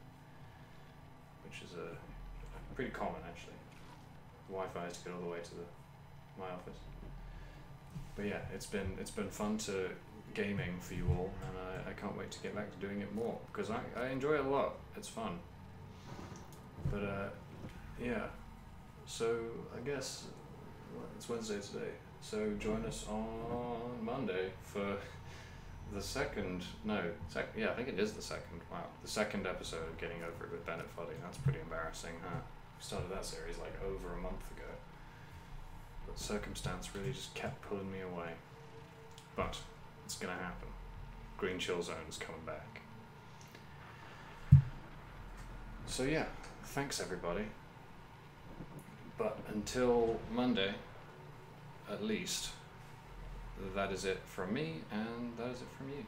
which is pretty common actually. Wi-Fi has to get all the way to my office. But yeah, it's been fun to gaming for you all, and I can't wait to get back to doing it more, because I enjoy it a lot. It's fun. But yeah, so I guess it's Wednesday today. So join us on Monday for the second, I think it is the second, the second episode of Getting Over It with Bennett Foddy. That's pretty embarrassing, huh? We started that series like over a month ago. But circumstance really just kept pulling me away. But it's gonna happen. Green Chill Zone's coming back. So yeah, thanks everybody. But until Monday, at least, that is it from me, and that is it from you.